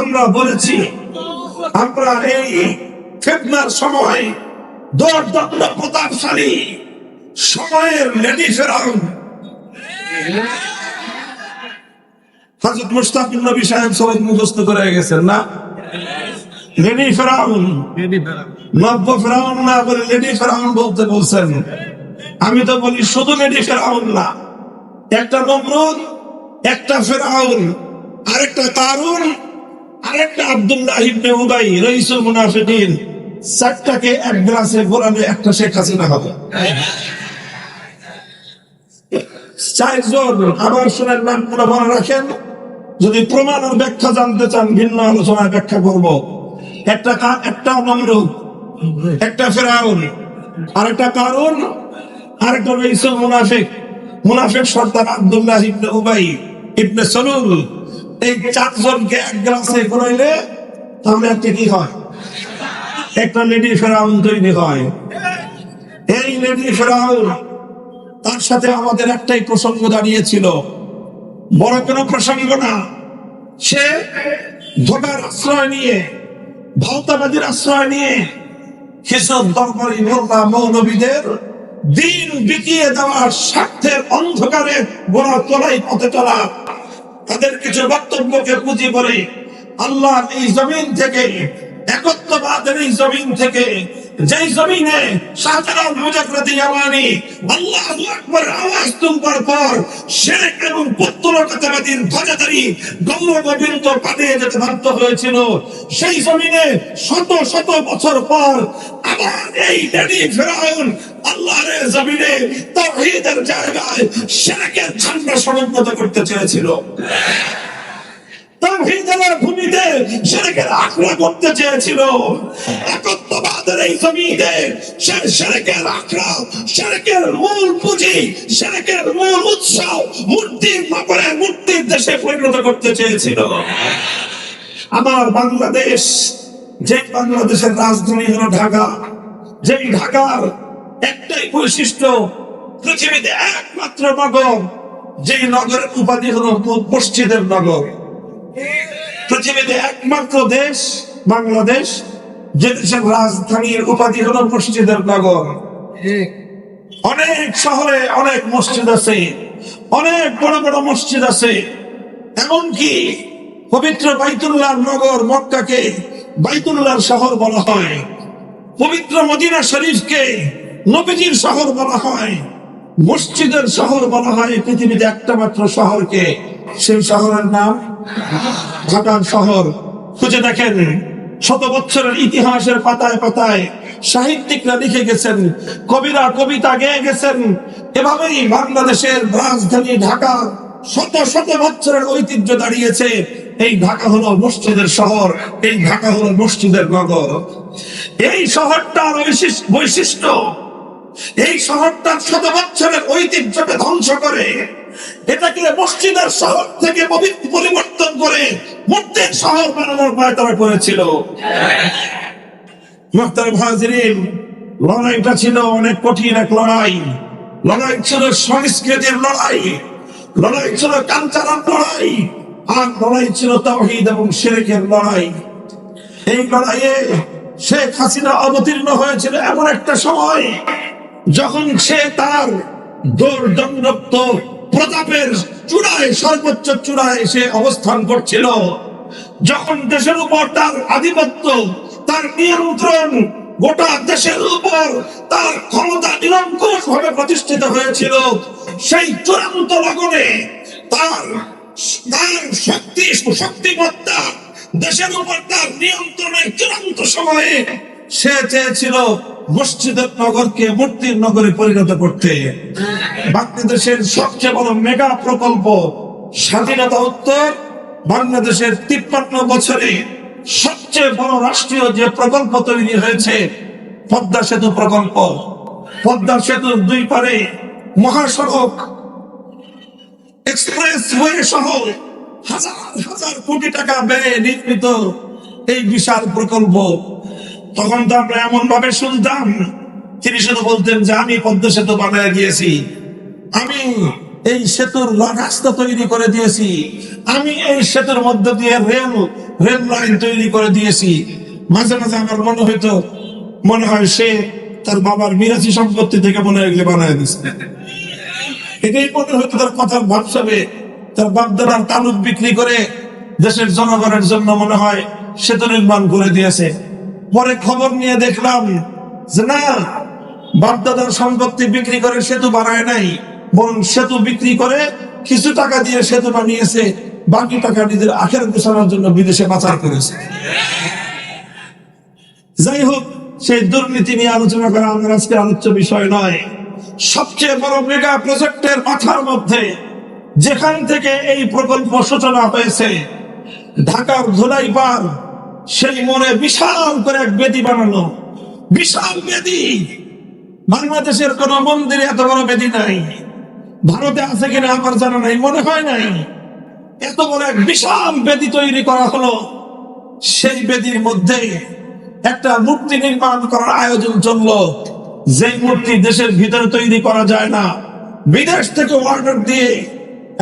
আমরা বলেছি আমরা এই ফিতনার সময় দৌড়দণ্ড প্রতাপশালী সময়ের লেডি ফেরাউন হযরত মুশতাকুর নবী সাহেব সবাই মুখস্থ করে গেছেন না? লেডি ফেরাউন, নব্য ফেরাউন না বলে লেডি ফেরাউন বলতে বলছেন। আমি তো বলি শুধু লেডি ফেরাউন না, একটা নমরুদ, একটা ফেরাউন, আরেকটা কারুন, আরেকটা আব্দুল্লাহ ইবনে উবাই রাইসুল মুনাফিকিন, চারটাকে এক গ্লাসে গোলামে একটা শেখ হাসিনা হবে। চারজন আবার শুনেন, নামগুলো মনে রাখেন। যদি প্রমাণ ও ব্যাখ্যা জানতে চান ভিন্ন আলোচনায় ব্যাখ্যা করব। একটা নমরুদ, একটা ফেরাউন, আরেকটা কারুন, আরেকটা রাইসুল মুনাফিক সর্দার আব্দুল্লাহ ইবনে উবাই ইবনে সালুল। এই চারজনকে এক গ্লাসে গোলাইলে তাহলে একটা কি হয়? একটা লেডি ফেরাউন তৈরি হয়। এই লেডি ফেরাউন, তার সাথে আমাদের একটাই প্রসঙ্গ দাঁড়িয়েছিল, বড় কোনো প্রসঙ্গ না। সে ধোকার আশ্রয় নিয়ে, ভাওতাবাদীর আশ্রয় নিয়ে কিছু দরবারি মোল্লা মৌলবীদের দিন বিকিয়ে দেওয়ার স্বার্থের অন্ধকারে গোড়া তোলাই পথে চলা তাদের কিছু বক্তব্যকে পুঁজি করে আল্লাহ এই জমিন থেকে, একত্ববাদের এই জমিন থেকে, যেই জমিনে শাহজালাল মুজাফফর ইয়ামানি আল্লাহু আকবার আওয়াজ তুলবার পর শিরক এবং পুত্তলতাবাদীর ধ্বজাধারী গৌরগোবিন্দ পালিয়ে যেতে বাধ্য হয়েছিল, সেই জমিনে শত শত বছর পর আবার এই লেডি ফেরাউন আল্লাহর জমিনে তাওহীদের জায়গায় শিরকের ঝান্ডা সমুন্নত করতে চেয়েছিল। তাওহীদের ভূমিতে শিরকের আখড়া করতে চেয়েছিল। একত্ববাদের এই জমিনে সে শিরকের আখড়া, শিরকের মূল পুঁজি, শিরকের মূল উৎস মূর্তির ব্যাপারে মূর্তির দেশে পরিণত করতে চেয়েছিল। আমার বাংলাদেশ, যে বাংলাদেশের রাজধানী হলো ঢাকা, যেই ঢাকার একটাই বৈশিষ্ট্য, পৃথিবীতে একমাত্র নগর যেই নগরের উপাধি হলো মসজিদের নগর। পৃথিবীতে একমাত্র দেশ বাংলাদেশ, যে দেশের রাজধানীর উপাধি হলো মসজিদের নগর। অনেক শহরে অনেক মসজিদ আছে, অনেক বড় বড় মসজিদ আছে। এমনকি পবিত্র বাইতুল্লাহ নগর মক্কাকে বাইতুল্লাহর শহর বলা হয়, পবিত্র মদিনা শরীফকে নবীজির শহর বলা হয়, মসজিদের শহর বলা হয়। পৃথিবীতে একটা মাত্র শহরকে, সেই শহরের নাম ঢাকা শহর। খুঁজে দেখেন, শত বছরের ইতিহাসের পাতায় পাতায় সাহিত্যিকরা লিখে গেছেন, কবিরা কবিতা গেয়ে গেছেন। এভাবেই বাংলাদেশের রাজধানী ঢাকা শত শত বছরের ঐতিহ্য দাঁড়িয়েছে। এই ঢাকা হলো মসজিদের শহর, এই ঢাকা হলো মসজিদের নগর। এই শহরটার বৈশিষ্ট্য, এই শহরটার শত বছরের ঐতিহ্যকে ধ্বংস করে এটাকে মসজিদের শহর থেকে পরিবর্তন করে মূর্তির শহর বানানোর পায়তারা করেছিল। মুহতারাম হাজিরিন, লড়াইটা ছিল অনেক কঠিন এক লড়াই। লড়াই ছিল সংস্কৃতির লড়াই, লড়াই ছিল কালচারাল লড়াই, আর লড়াই ছিল তাওহীদ এবং শিরকের লড়াই। এই লড়াইয়ে শেখ হাসিনা অবতীর্ণ হয়েছিল এমন একটা সময় যখন সে তার দৌর্দণ্ডপ্ত প্রতাপের চূড়ায়, সর্বোচ্চ চূড়ায় সে অবস্থান করছিল, যখন দেশের উপর তার আধিপত্য, তার নিয়ন্ত্রণ, গোটা দেশের উপর তার ক্ষমতা নিরঙ্কুশ ভাবে প্রতিষ্ঠিত হয়েছিল। সেই চূড়ান্ত লগনে তার শক্তিমত্তা, দেশের উপর তার নিয়ন্ত্রণের চূড়ান্ত সময়ে সে চেয়েছিল মসজিদের নগরকে মূর্তির নগরে পরিণত করতে। বাংলাদেশের সবচেয়ে বড় মেগা প্রকল্প, স্বাধীনতা উত্তর বাংলাদেশের 53 বছরে সবচেয়ে বড় রাষ্ট্রীয় যে প্রকল্প তৈরি হয়েছে, পদ্মা সেতু প্রকল্প। পদ্মা সেতুর দুই পারে মহাসড়ক, এক্সপ্রেসওয়ে সহ হাজার হাজার কোটি টাকা ব্যয়ে নির্মিত এই বিশাল প্রকল্প। তখন তো আমরা এমন ভাবে শুনতাম, তিনি শুধু বলতেন যে আমি পদ্মা সেতু বানিয়ে দিয়েছি, আমি এই সেতুর রাস্তা তৈরি করে দিয়েছি, আমি এই সেতুর মধ্য দিয়ে রেল রেল লাইন তৈরি করে দিয়েছি। মাঝে মাঝে আমার মনে হয় সে তার বাবার মিরাসি সম্পত্তি থেকে মনে হয় এগুলো বানায় দিচ্ছে। এটাই মনে হয়তো তার কথার ভাবসাবে তার বাপদাদার তালুক বিক্রি করে দেশের জনগণের জন্য মনে হয় সেতু নির্মাণ করে দিয়েছে। পরে খবর নিয়ে দেখলাম যে না, বাপদাদার সম্পত্তি বিক্রি করে সেতু বানায় নাই, বরং সেতু বিক্রি করে কিছু টাকা দিয়ে সেতু বানিয়েছে, বাকি টাকা নিজের আখের গোছানোর জন্য বিদেশে পাচার করেছে। যাই হোক, সেই দুর্নীতি নিয়ে আলোচনা করা আমার আজকে আলোচ্য বিষয় নয়। সবচেয়ে বড় মেগা প্রজেক্টের মাথার মধ্যে যেখান থেকে এই প্রকল্প সূচনা হয়েছে, ঢাকার ধুলাইপাড়, সেই মনে বিশাল করে এক বেদি বানানো, বিশাল বেদি। বাংলাদেশের কোন মন্দিরে এত বড় বেদি নাই, ভারতে আছে কিনা আমার জানা নাই, মনে হয় নাই। এত বড় এক বিশাল বেদি তৈরি করা হলো। সেই বেদির মধ্যে একটা মূর্তি নির্মাণ করার আয়োজন চললো, যে মূর্তি দেশের ভিতরে তৈরি করা যায় না, বিদেশ থেকে অর্ডার দিয়ে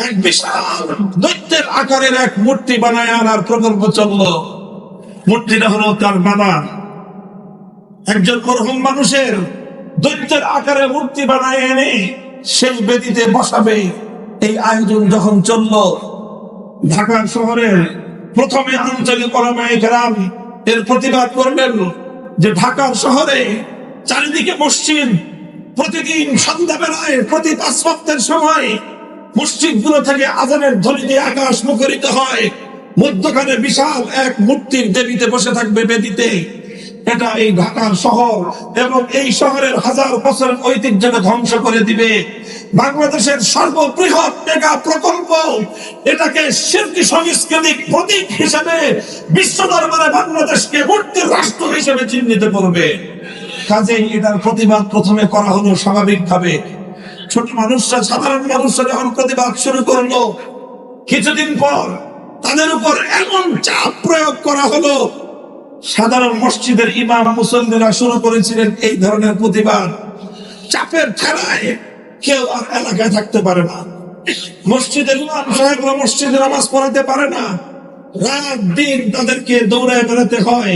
এক বিশাল দৈত্যের আকারের এক মূর্তি বানায় আনার প্রকল্প চললো। মূর্তিটা হলো তার বাবা, একজন মরহুম মানুষের দৈত্যের আকারে মূর্তি বানায় এনে সেই বেদিতে বসাবে। এই আয়োজন যখন চললো, ঢাকা শহরের প্রথমে আঞ্চলিক ওলামায়ে কেরাম এর প্রতিবাদ করলেন যে ঢাকা শহরে চারিদিকে মসজিদ, প্রতিদিন সন্ধ্যাবেলায় প্রতি 5 ওয়াক্তের সময় মসজিদগুলো থেকে আজানের ধ্বনি দিয়ে আকাশ মুখরিত হয়, মধ্যখানে বিশাল এক মূর্তির দেবীতে বসে থাকবে বেদিতে। এটা এই ঢাকার শহর এবং এই শহরের হাজার বছরের ঐতিহ্যকে ধ্বংস করে দিবে। বাংলাদেশের সর্ববৃহৎ মেগা প্রকল্প, এটাকে শিরকি সাংস্কৃতিক প্রতীক হিসেবে বিশ্ব দরবারে বাংলাদেশকে মূর্তির রাষ্ট্র হিসেবে চিহ্নিত করবে। কাজেই এটার প্রতিবাদ প্রথমে করা হলো স্বাভাবিকভাবে। ছোট মানুষরা, সাধারণ মানুষরা যখন প্রতিবাদ শুরু করলো, কিছুদিন পর তাদের উপর এমন চাপ প্রয়োগ করা হলো, সাধারণ মসজিদের ইমাম মুসল্লিরা শুরু করেছিলেন এই ধরনের প্রতিবাদ। চাপের ঠেলায় কেউ আর এলাকায় থাকতে পারে না, মসজিদের ইমাম সাহেবরা মসজিদে নামাজ পড়াতে পারে না, রাত দিন তাদেরকে দৌড়ায় বেড়াতে হয়,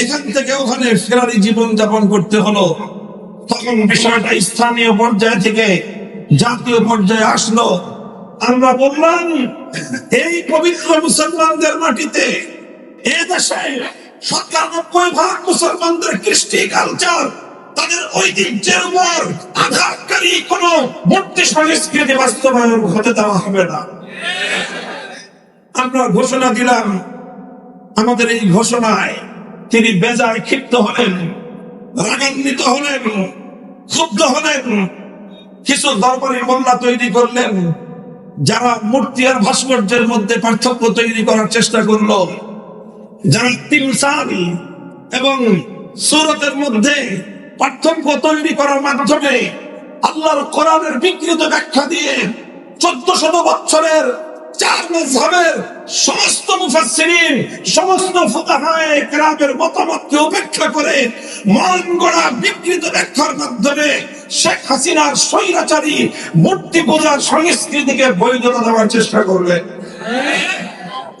এখান থেকে ওখানে ফেরারি জীবন যাপন করতে হলো। তখন বিষয়টা স্থানীয় পর্যায় থেকে জাতীয় পর্যায়ে আসলো। আমরা বললাম, এই পবিত্র মুসলমানদের মাটিতে, এ দেশে 97% মুসলমানদের কৃষ্টি কালচার, তাদের ঐতিহ্যের উপর আঘাতকারী কোন মূর্তি সংস্কৃতি বাস্তবায়ন হতে দেওয়া হবে না। আমরা ঘোষণা দিলাম। আমাদের এই ঘোষণায় তিনি বেজায় ক্ষিপ্ত হলেন, রাগান্বিত হলেন, ক্ষুব্ধ হলেন। কিছু দরবারি মোল্লা তৈরি করলেন, যারা মূর্তি আর ভাস্কর্যের মধ্যে পার্থক্য তৈরি করার চেষ্টা করলো, যারা তিমসাল এবং সূরতের মধ্যে পার্থক্য তৈরি করার মাধ্যমে আল্লাহর কোরআনের বিকৃত ব্যাখ্যা দিয়ে 1400 বছরের 4 মাযহাবের সমস্ত মুফাসসিরিন, সমস্ত ফুকাহায়ে কেরামের মতামতকে উপেক্ষা করে মন গড়া বিকৃত ব্যাখ্যার মাধ্যমে শেখ হাসিনার স্বৈরাচারী মূর্তি পূজার সংস্কৃতিকে বৈধতা দেওয়ার চেষ্টা করবে।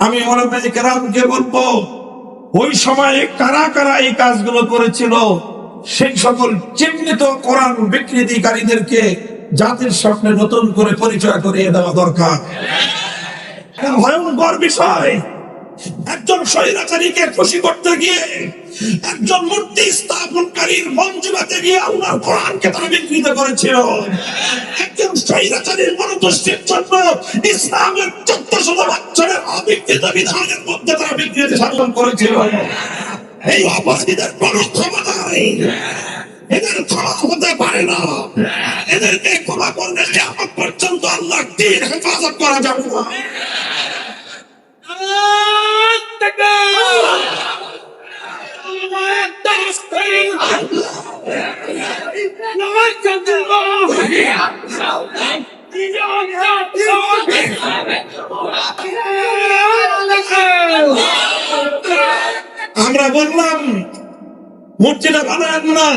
আমি ওলামায়ে কেরামকে বলবো, ওই সময়ে কারা কারা এই কাজগুলো করেছিল, সেই সকল চিহ্নিত কোরআন বিকৃতিকারীদেরকে জাতির সামনে নতুন করে পরিচয় করিয়ে দেওয়া দরকার। ভয়ঙ্কর বিষয়, একজন স্বৈরাচারীকে খুশি করতে গিয়ে, একজন মূর্তি স্থাপনকারীর মঞ্জুরাতে গিয়ে আল্লাহর কোরআনকে তারা বিকৃত করেছিল। একজন স্বৈরাচারীর মনোতুষ্টির জন্য ইসলামের 1400 বছরের অবিকৃত বিধানের মধ্যে তারা বিকৃতি সাধন করেছিল। এই অপরাধীদের কোনো ক্ষমা নাই, এদের ক্ষমা হতে পারে না। এদেরকে ক্ষমা করলে কিয়ামত পর্যন্ত আল্লাহর দ্বীন হেফাজত করা যাবে না। আমরা বললাম, মূর্তিটা বানান না,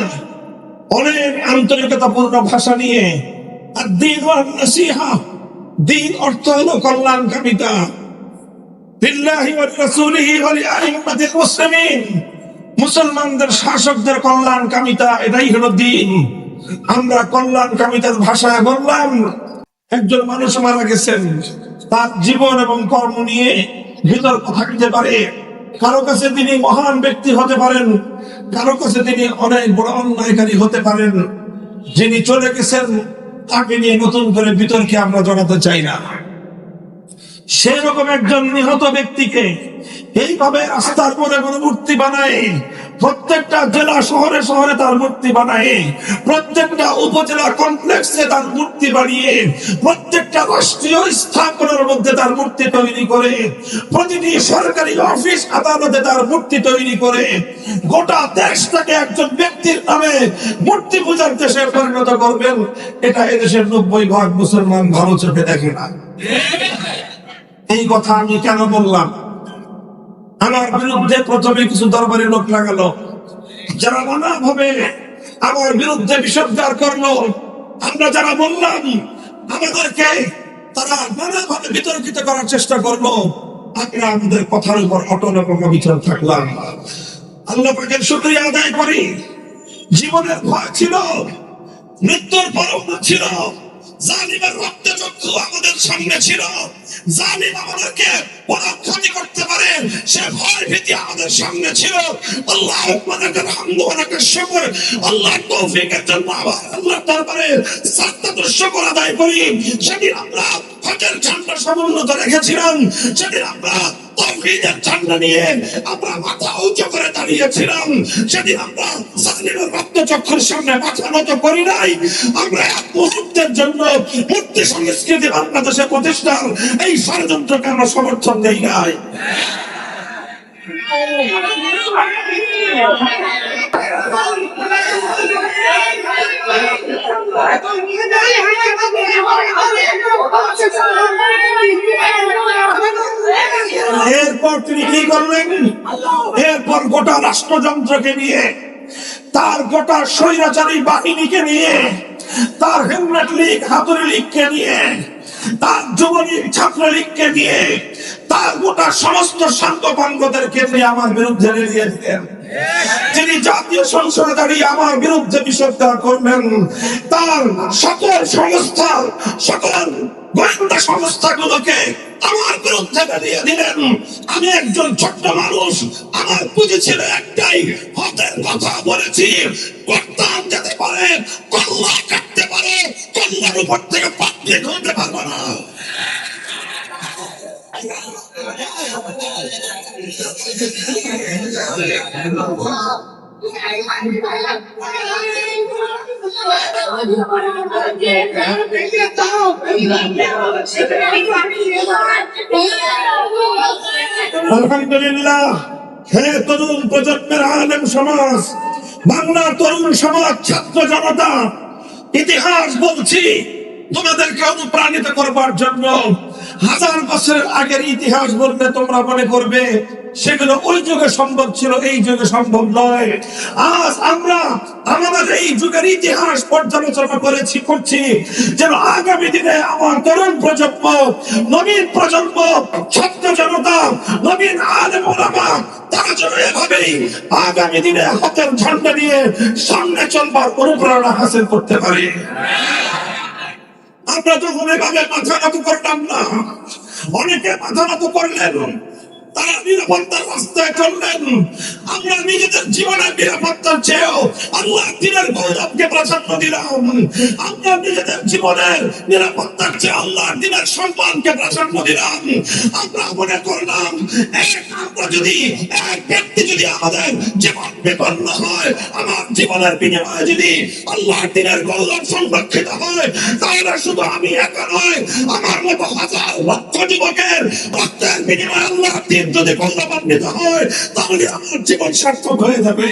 অনেক আন্তরিকতাপূর্ণ ভাষা নিয়ে। আর দ্বীন ওয়ান নাসিহা, দ্বীন অর্থ হলো কল্যাণকামিতা। লিল্লাহি ওয়া রাসূলিহি ওয়া লিআইম্মাতিল মুসলিমিন। মুসলমানদের শাসকদের কল্যাণকামিতা, এটাই হলো দ্বীন। আমরা কল্যাণকামিতার ভাষায় বললাম, একজন মানুষ মারা গেছেন, তার জীবন এবং কর্ম নিয়ে বিতর্ক থাকতে পারে। কারো কাছে তিনি মহান ব্যক্তি হতে পারেন, কারো কাছে তিনি অনেক বড় অন্যায়কারী হতে পারেন। যিনি চলে গেছেন তাকে নিয়ে নতুন করে বিতর্কে আমরা জড়াতে চাই না। সেরকম একজন নিহত ব্যক্তিকে এইভাবে রাস্তার পরে কোনো মূর্তি বানায়, প্রত্যেকটা জেলা শহরে শহরে তার মূর্তি বানায়, প্রত্যেকটা উপজেলা কমপ্লেক্সে তার মূর্তি বানিয়ে, প্রত্যেকটা রাষ্ট্রীয় স্থাপনার মধ্যে তার মূর্তি তৈরি করে, প্রতিটি সরকারি অফিস আদালতে তার মূর্তি তৈরি করে, গোটা দেশটাকে একজন ব্যক্তির নামে মূর্তি পূজার দেশে পরিণত করবেন, এটা এদেশের 90% মুসলমান ভালো চোখে দেখে না। এই কথা আমি কেন বললাম? আমার বিরুদ্ধে প্রথমে কিছু দরবারি লোক লাগালো, যারা নানাভাবে আমার বিরুদ্ধে বিষোদ্গার করলো। আমরা যারা বললাম, আমাদেরকে তারা নানাভাবে বিতর্কিত করার চেষ্টা করলো। আমরা আমাদের কথার উপর অটল এবং অবিচল থাকলাম। আল্লাহ পাকের শুকরিয়া আদায় করি, জীবনের ভয় ছিল, মৃত্যুর পরোয়া ছিল, জালিমের রক্তচক্ষু আমাদের সামনে ছিল, জালিম আমাদেরকে পরাক্ষতি করতে পারে সে ভয় ভীতি আমাদের সামনে ছিল। আল্লাহ আপনাদের হামদ ওয়া লাকাশ শুকর, আল্লাহ তৌফিকের জন্য আল্লাহ দরবারে সাদদাতুর শুকর আদায় করি। সেদিন আমরা হকের ঝান্ডা সমুন্নত রেখেছিলাম, সেদিন আমরা তাওহীদের ঝান্ডা নিয়ে আমরা মাথা উঁচু করে দাঁড়িয়েছিলাম, সেদিন আমরা জালিমের রক্তচক্ষুর সামনে মাথা নত করি নাই। আমরা এক মুহূর্তের জন্য মূর্তি সংস্কৃতি বাংলাদেশে প্রতিষ্ঠার এই ষড়যন্ত্রকে আমরা সমর্থন দেই নাই। এরপর তিনি কি করলেন? এরপর গোটা রাষ্ট্রযন্ত্রকে নিয়ে, তার গোটা স্বৈরাচারী বাহিনীকে নিয়ে, তার হেলমেট লীগ, হাতুড়ি লীগকে নিয়ে, তার যুবলীগ, ছাত্রলীগকে নিয়ে, তার গোটা সমস্ত সাঙ্গপাঙ্গদেরকে নিয়ে আমার বিরুদ্ধে লেলিয়ে দিলেন। তিনি জাতীয় সংসদে দাঁড়িয়ে আমার বিরুদ্ধে বিষোদ্গার করলেন। তার সকল সংস্থা, সকল গোয়েন্দা সংস্থাগুলোকে আমার বিরুদ্ধে দাঁড়িয়ে দিলেন। আমি একজন ছোট্ট মানুষ, আমার পুঁজি ছিল একটাই, হকের কথা বলেছি। করতাম যেতে পারে, কল্লা কাটতে পারে, কল্লার উপর থেকে পাতলে খুলতে পারবো না। আলহামদুলিল্লাহ, হে তরুণ প্রজন্মের আলেম সমাজ, বাংলা তরুণ সমাজ, ছাত্র জনতা, ইতিহাস বলছি তোমাদেরকে অনুপ্রাণিত করবার জন্য। 1000 বছরের আগের ইতিহাস বলতে তোমরা মনে করবে সেগুলো ওই যুগে সম্ভব ছিল, এই যুগে সম্ভব নয়। আজ আমরা আমাদের এই যুগের ইতিহাস পর্যালোচনা করছি যেন আগামী দিনে আমার তরুণ প্রজন্ম, নবীন প্রজন্ম, ছাত্র জনতা, নবীন আলেম ওলামা, তারা যেন এভাবেই আগামী দিনে হকের ঝান্ডা নিয়ে সামনে চলবার অনুপ্রেরণা হাসিল করতে পারে। আমরা যখন এভাবে মাথা নত করলাম না, অনেকে মাথা নত করলেন, তারা নিরাপত্তার রাস্তায় চললেন। আমরা নিজেদের জীবনের নিরাপত্তার চেয়েও আল্লাহ দিনের গৌরবকে প্রাধান্য দিলাম। আমরা নিজেদের জীবনের নিরাপত্তার চেয়ে আল্লাহ দিনের সম্মানকে প্রাধান্য দিলাম। আমরা মনে করলাম আমরা যদি এক ব্যক্তি যদি আমাদের জীবন বিপন্ন হয়, আমার জীবনের বিনিময়ে যদি আল্লাহ দিনের গৌরব সংরক্ষিত হয়, তাহলে শুধু আমি একা নয়, আমার মতো হাজার লক্ষ যুবকের রক্তের বিনিময়ে আল্লাহ দিন যদি গৌরবান্বিত হয়, তাহলে আমার জীবন সার্থক হয়ে যাবে।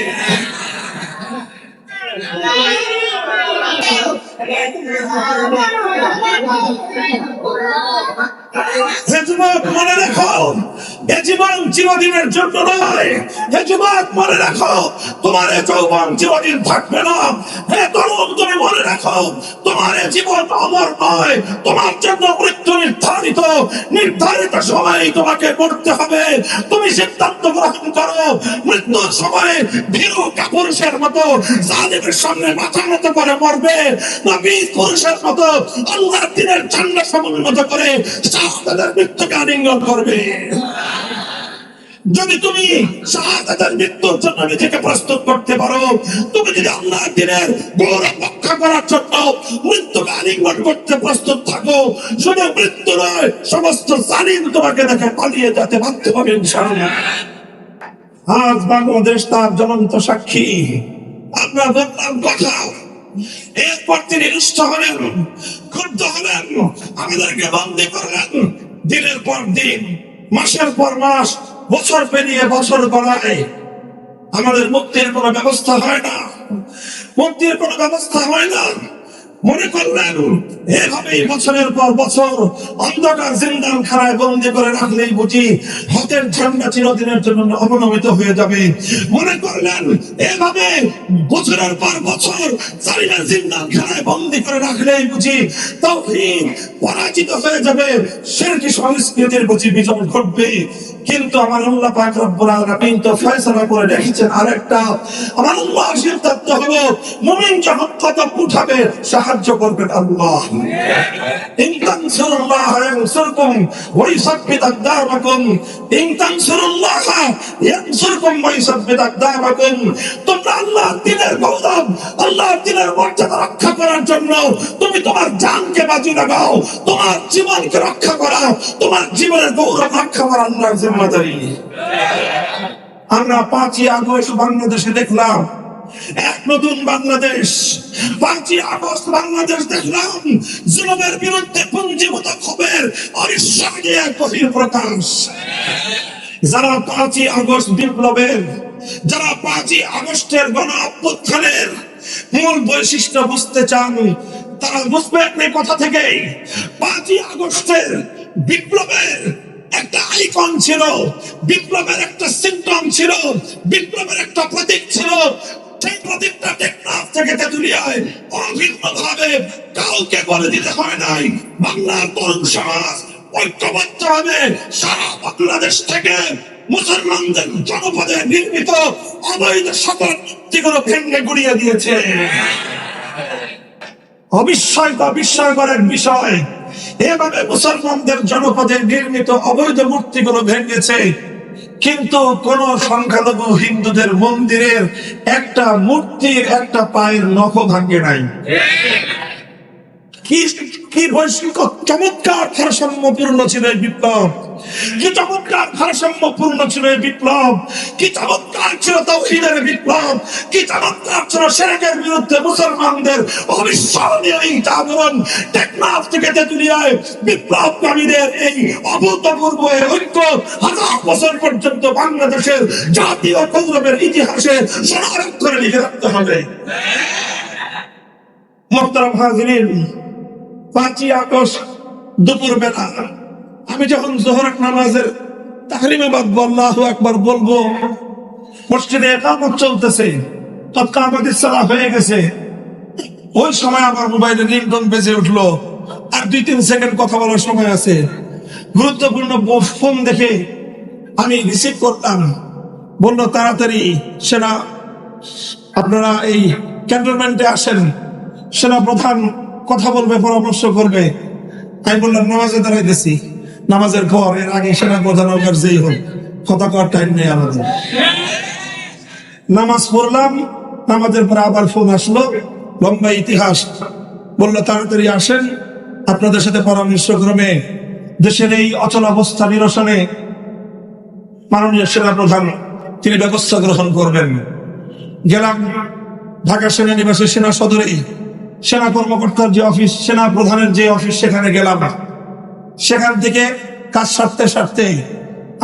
হে যুবক মনে রাখো, এ জীবন চিরদিনের জন্য নয়। হে যুবক মনে রাখো, তোমার এ যৌবন চিরদিন থাকবে না। হে তরুণ তুমি মনে রাখো, তোমার এ জীবন অমর নয়। তোমার জন্য মৃত্যু নির্ধারিত সময় তোমাকে মরতে হবে। তুমি সিদ্ধান্ত গ্রহণ করো, মৃত্যুর সময় ভীরু কাপুরুষের মতো জালিমের সামনে মাথা নত করে মরবে, না বীর পুরুষের মতো আল্লাহর দ্বীনের ঝান্ডা সমুন্নত করে শাহাদাতের মৃত্যুকে আলিঙ্গন করবে। যদি তুমি শাহাদাতের মৃত্যুর জন্য নিজেকে প্রস্তুত করতে পারো, তুমি যদি আল্লাহর দ্বীনের গৌরব রক্ষা করার জন্য মৃত্যুকে আলিঙ্গন করতে প্রস্তুত থাকো, শুধু মৃত্যু নয়, সমস্ত জালিম তোমাকে দেখে পালিয়ে যেতে বাধ্য হবে ইনশাআল্লাহ। আজ বাংলাদেশ তার জ্বলন্ত সাক্ষী। আমরা বললাম কথা, এরপর তিনি রুষ্ট হলেন, ক্ষুব্ধ হলেন, আমাদেরকে বন্দী করলেন। দিনের পর দিন, মাসের পর মাস, বছর পেরিয়ে বছর গড়ায়, আমাদের মুক্তির কোনো ব্যবস্থা হয় না, মুক্তির কোনো ব্যবস্থা হয় না। মনে করলেন এভাবেই বছরের পর বছর অন্ধকার জিন্দান খানায় বন্দি করে রাখলেই বুঝি হকের ঝান্ডা চিরদিনের জন্য অবনমিত হয়ে যাবে। মনে করলেন এভাবে বছরের পর বছর জালিমের জিন্দান খানায় বন্দি করে রাখলেই বুঝি তাওহীদ পরাজিত হয়ে যাবে, শিরকি সংস্কৃতির বুঝি বিজয় ঘটবে। কিন্তু আমার আল্লাহ পাক রব্বুল আলামিন তো ফয়সালা করে রেখেছেন আরেকটা। আমার আল্লাহ সিদ্ধান্ত হলো, মুমিন যখন কদম উঠাবে সাহায্য করবেন আল্লাহ। ইন তানসুরুল্লাহ ইয়ানসুরকুম ওয়া ইউসাব্বিত আকদামাকুম, ইন তানসুরুল্লাহ ইয়ানসুরকুম ওয়া ইউসাব্বিত আকদামাকুম। তোমরা আল্লাহর দ্বীনের গৌরব, আল্লাহর দ্বীনের মর্যাদা রক্ষা করার জন্য তুমি তোমার জানকে বাজি লাগাও, তোমার জীবনকে রক্ষা করা, তোমার জীবনের গৌরব রক্ষা করা আল্লাহর জিম্মাদারি। আমরা 5ই আগস্ট বাংলাদেশে দেখলাম এক নতুন বাংলাদেশ। 5ই আগস্ট বাংলাদেশ দেখলাম জুলুমের বিরুদ্ধে পুঞ্জীভূত ক্ষোভের অবিশ্বাসী এক বহিঃপ্রকাশ। যারা 5ই আগস্ট বিপ্লবের, যারা 5ই আগস্টের গণ অভ্যুত্থানের মূল বৈশিষ্ট্য বুঝতে চান, তারা বুঝবেন এই কথা থেকে। 5ই আগস্টের বিপ্লবের একটা আইকন ছিল, বিপ্লবের একটা সিম্পটম ছিল, বিপ্লবের একটা প্রতীক ছিল। সেই প্রতীকটা টেকনাফ থেকে তেঁতুলিয়ায় অভিন্নভাবে কাউকে বলে দিতে হয় নাই। বাংলার তরুণ সমাজ ঐক্যবদ্ধভাবে সারা বাংলাদেশ থেকে মুসলমানদের জনপদে নির্মিত অবৈধ সকল মূর্তিগুলো ভেঙে গুড়িয়ে দিয়েছে। অবিস্ময়কর এক বিষয়, এভাবে মুসলমানদের জনপদে নির্মিত অবৈধ মূর্তিগুলো ভেঙেছে, কিন্তু কোন সংখ্যালঘু হিন্দুদের মন্দিরের একটা মূর্তির একটা পায়ের নখও ভাঙে নাই। কি বৈশ্বিক চমৎকার ভারসাম্যপূর্ণ ছিল এই বিপ্লব, কি চমৎকার ভারসাম্যপূর্ণ ছিল এই বিপ্লব, কি চমৎকার ছিল তাওহীদের বিপ্লব, কি চমৎকার ছিল শিরকের বিরুদ্ধে মুসলমানদের অবিস্মরণীয় এই জাগরণ। টেকনাফ থেকে তেঁতুলিয়ায় বিপ্লবকারীদের এই অভূতপূর্ব ঐক্য 1000 বছর পর্যন্ত বাংলাদেশের জাতীয় গৌরবের ইতিহাসে সোনার অক্ষরে লিখে রাখতে হবে। মোহতারাম হাজিরিন, 5ই আগস্ট দুপুর বেলা আমি যখন যোহরের নামাজের তাহরিমে বাদ আল্লাহু আকবার বলবো, মসজিদে ইকামত চলতেছে, তৎকালীন সালাহ হয়ে গেছে। ওই সময় আমার মোবাইলে রিংটোন বেজে উঠলো, আর 2-3 সেকেন্ড কথা বলার সময় আছে। গুরুত্বপূর্ণ ফোন দেখে আমি রিসিভ করলাম, বললো তাড়াতাড়ি সেনা আপনারা এই ক্যান্টনমেন্টে আসেন, সেনা প্রধান কথা বলবে, পরামর্শ করবে। আমি বললাম নামাজে দাঁড়াইতেছি, নামাজের পর, এর আগে সেনা প্রধান হোক যেই হোক, কথা করার টাইম নেই আমাদের। নামাজ পড়লাম, নামাজের পরে আবার ফোন আসলো, লম্বা ইতিহাস। বললো তাড়াতাড়ি আসেন, আপনাদের সাথে পরামর্শ ক্রমে দেশের এই অচল অবস্থা নিরসনে মাননীয় সেনা প্রধান তিনি ব্যবস্থা গ্রহণ করবেন। গেলাম ঢাকা সেনানিবাসের সেনা সদরে, সেনা কর্মকর্তার যে অফিস, সেনা প্রধানের যে অফিস, সেখানে গেলাম। সেখান থেকে কাজ সারতে সারতে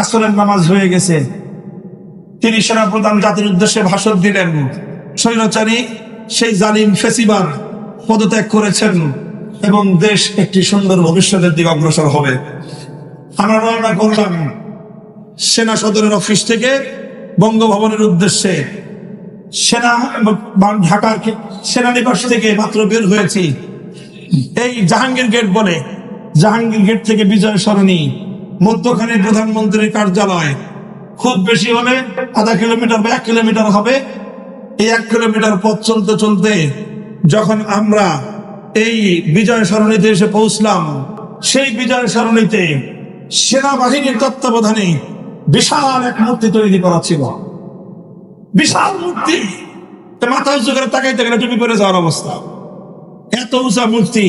আসরের নামাজ হয়ে গেছে। তিনি সেনা প্রধান জাতির উদ্দেশ্যে ভাষণ দিলেন। স্বৈরাচারী সেই জালিম ফেসিবাদ পদত্যাগ করেছেন এবং দেশ একটি সুন্দর ভবিষ্যতের দিকে অগ্রসর হবে। আমরা রওনা করলাম সেনা সদরের অফিস থেকে বঙ্গভবনের উদ্দেশ্যে। ঢাকার সেনানিবাস থেকে মাত্র বের হয়েছি। এই জাহাঙ্গীর গেট বলে, জাহাঙ্গীর গেট থেকে বিজয় সরণি, মধ্যখানে প্রধানমন্ত্রীর কার্যালয়, খুব বেশি হলে আধা কিলোমিটার বা 1 কিলোমিটার হবে। এই 1 কিলোমিটার পথ চলতে চলতে যখন আমরা এই বিজয় সরণিতে এসে পৌঁছলাম, সেই বিজয় সরণিতে সেনাবাহিনীর তত্ত্বাবধানে বিশাল এক মূর্তি তৈরি করা ছিল। বিশাল মূর্তি, মাথা উঁচু করে তাকাইতে গেলে টুপি পরে যাওয়ার অবস্থা। এত উঁচা মূর্তি,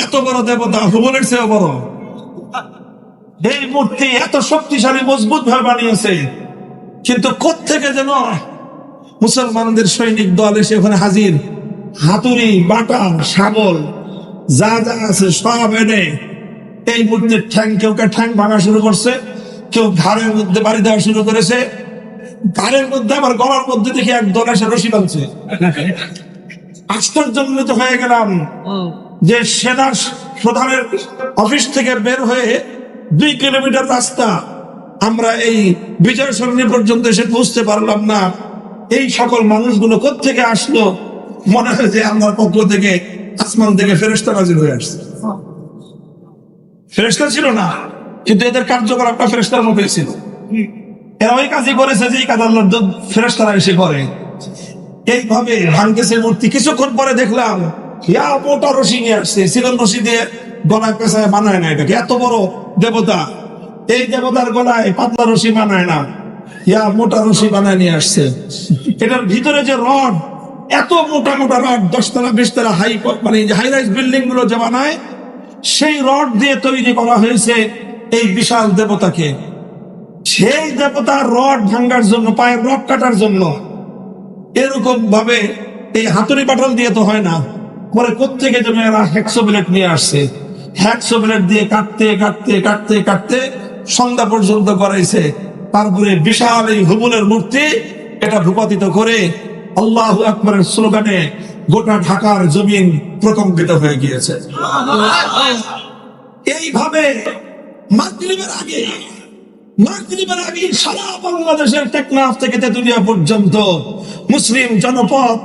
এত বড় দেবতা, হুবলের চেয়েও বড়। এই মূর্তি এত শক্তিশালী, মজবুত ভাবে বানিয়েছে, কিন্তু কোত্থেকে যেন মুসলমানদের সৈনিক দল এসে ওখানে হাজির। হাতুড়ি, বাটা, শাবল যা যা আছে সব এনে এই মূর্তির কেউ ঠ্যাং ভাঙা শুরু করছে, কেউ ঘাড়ের মধ্যে বাড়ি দেওয়া শুরু করেছে। ঘাড়ের মধ্যে আবার গলার মধ্যে দেখে এক দল এসে রশি বাঁধছে। আশ্চর্যজনিত হয়ে গেলাম যে সেনা প্রধানের অফিস থেকে বের হয়ে 2 কিলোমিটার রাস্তা আমরা এই বিজয় সরণি পর্যন্ত এসে পৌঁছতে পারলাম না। এই সকল মানুষগুলো কোত্থেকে আসলো? মনে হয় যে আল্লাহর পক্ষ থেকে, আসমান থেকে ফেরেশতা নাজিল হয়ে আসছে। ফেরেশতা ছিল না, কিন্তু এদের কার্যকলাপটা ফেরেশতার মতো ছিল। এরা ওই কাজই করেছে যে এই কাজ আল্লাহর ফেরেশতারা এসে করে। এইভাবে ভাঙতেছে মূর্তি। কিছুক্ষণ পরে দেখলাম মোটা রশি নিয়ে আসছে, সিলন রশি দিয়ে গলায় পেঁচায় বানায় না। এটাকে এত বড় দেবতা, এই দেবতার গলায় পাতলা রশি বানায় না, মোটা রশি বানায় নিয়ে আসছে। এটার ভিতরে যে রড, এত মোটা মোটা রড, 10 তলা 20 তলা হাই রাইজ বিল্ডিং গুলো যে বানায়, সেই রড দিয়ে তৈরি করা হয়েছে এই বিশাল দেবতাকে। সেই দেবতার রড ভাঙ্গার জন্য, পায়ের রড কাটার জন্য এরকম ভাবে এই হাতুড়ি বাটল দিয়ে তো হয় না। পরে কোত্থেকে যেন এরা হ্যাকসো ব্লেড নিয়ে আসছে। হ্যাকসো ব্লেড দিয়ে কাটতে কাটতে কাটতে কাটতে সন্ধ্যা পর্যন্ত করাইছে। তারপরে বিশাল এই হুবলের মূর্তি এটা ভূপাতিত করে আল্লাহু আকবারের স্লোগানে গোটা ঢাকার জমিন প্রকম্পিত হয়ে গিয়েছে। এইভাবে মাগরিবের আগে সারা বাংলাদেশের টেকনাফ থেকে তেতুলিয়া পর্যন্ত মুসলিম জনপদ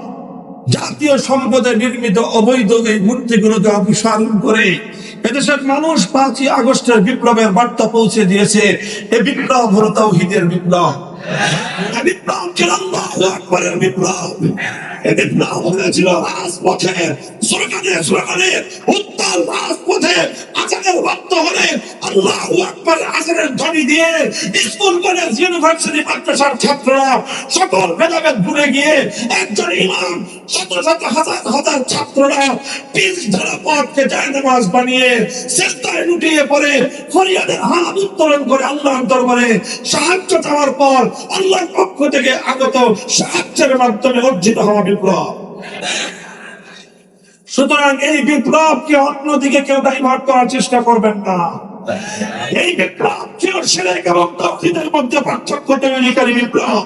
জাতীয় সম্পদে নির্মিত অবৈধ এই মূর্তিগুলোকে অপসারণ করে এদেশের মানুষ 5ই আগস্টের বিপ্লবের বার্তা পৌঁছে দিয়েছে। এই বিপ্লব হলো তাওহীদের বিপ্লব। বিপ্লব ছিল আল্লাহু আকবারের বিপ্লব। এই বিপ্লব হয়েছিল রাজপথে, স্লোগানে উত্তাল রাজপথে আজানের ওয়াক্ত হলে আল্লাহু আকবার আজানের ধ্বনি দিয়ে স্কুল, কলেজ, ইউনিভার্সিটি, মাদ্রাসার ছাত্ররা সকল ভেদাভেদ ভুলে গিয়ে একজন ইমাম, শত শত হাজার হাজার ছাত্ররা পিচ ধরা পথকে জায়নামাজ বানিয়ে সেজদায় লুটিয়ে পড়ে ফরিয়াদের হাত উত্তোলন করে আল্লাহর দরবারে সাহায্য চাওয়ার পর আল্লাহর পক্ষ থেকে আগত সাহায্যের মাধ্যমে অর্জিত হওয়া বিপ্লব। সুতরাং এই বিপ্লবকে অন্যদিকে কেউ ডাইভার্ট করার চেষ্টা করবেন না। এই বিপ্লব ছিল শিরক এবং তাওহীদের মধ্যে পার্থক্য তৈরিকারী বিপ্লব।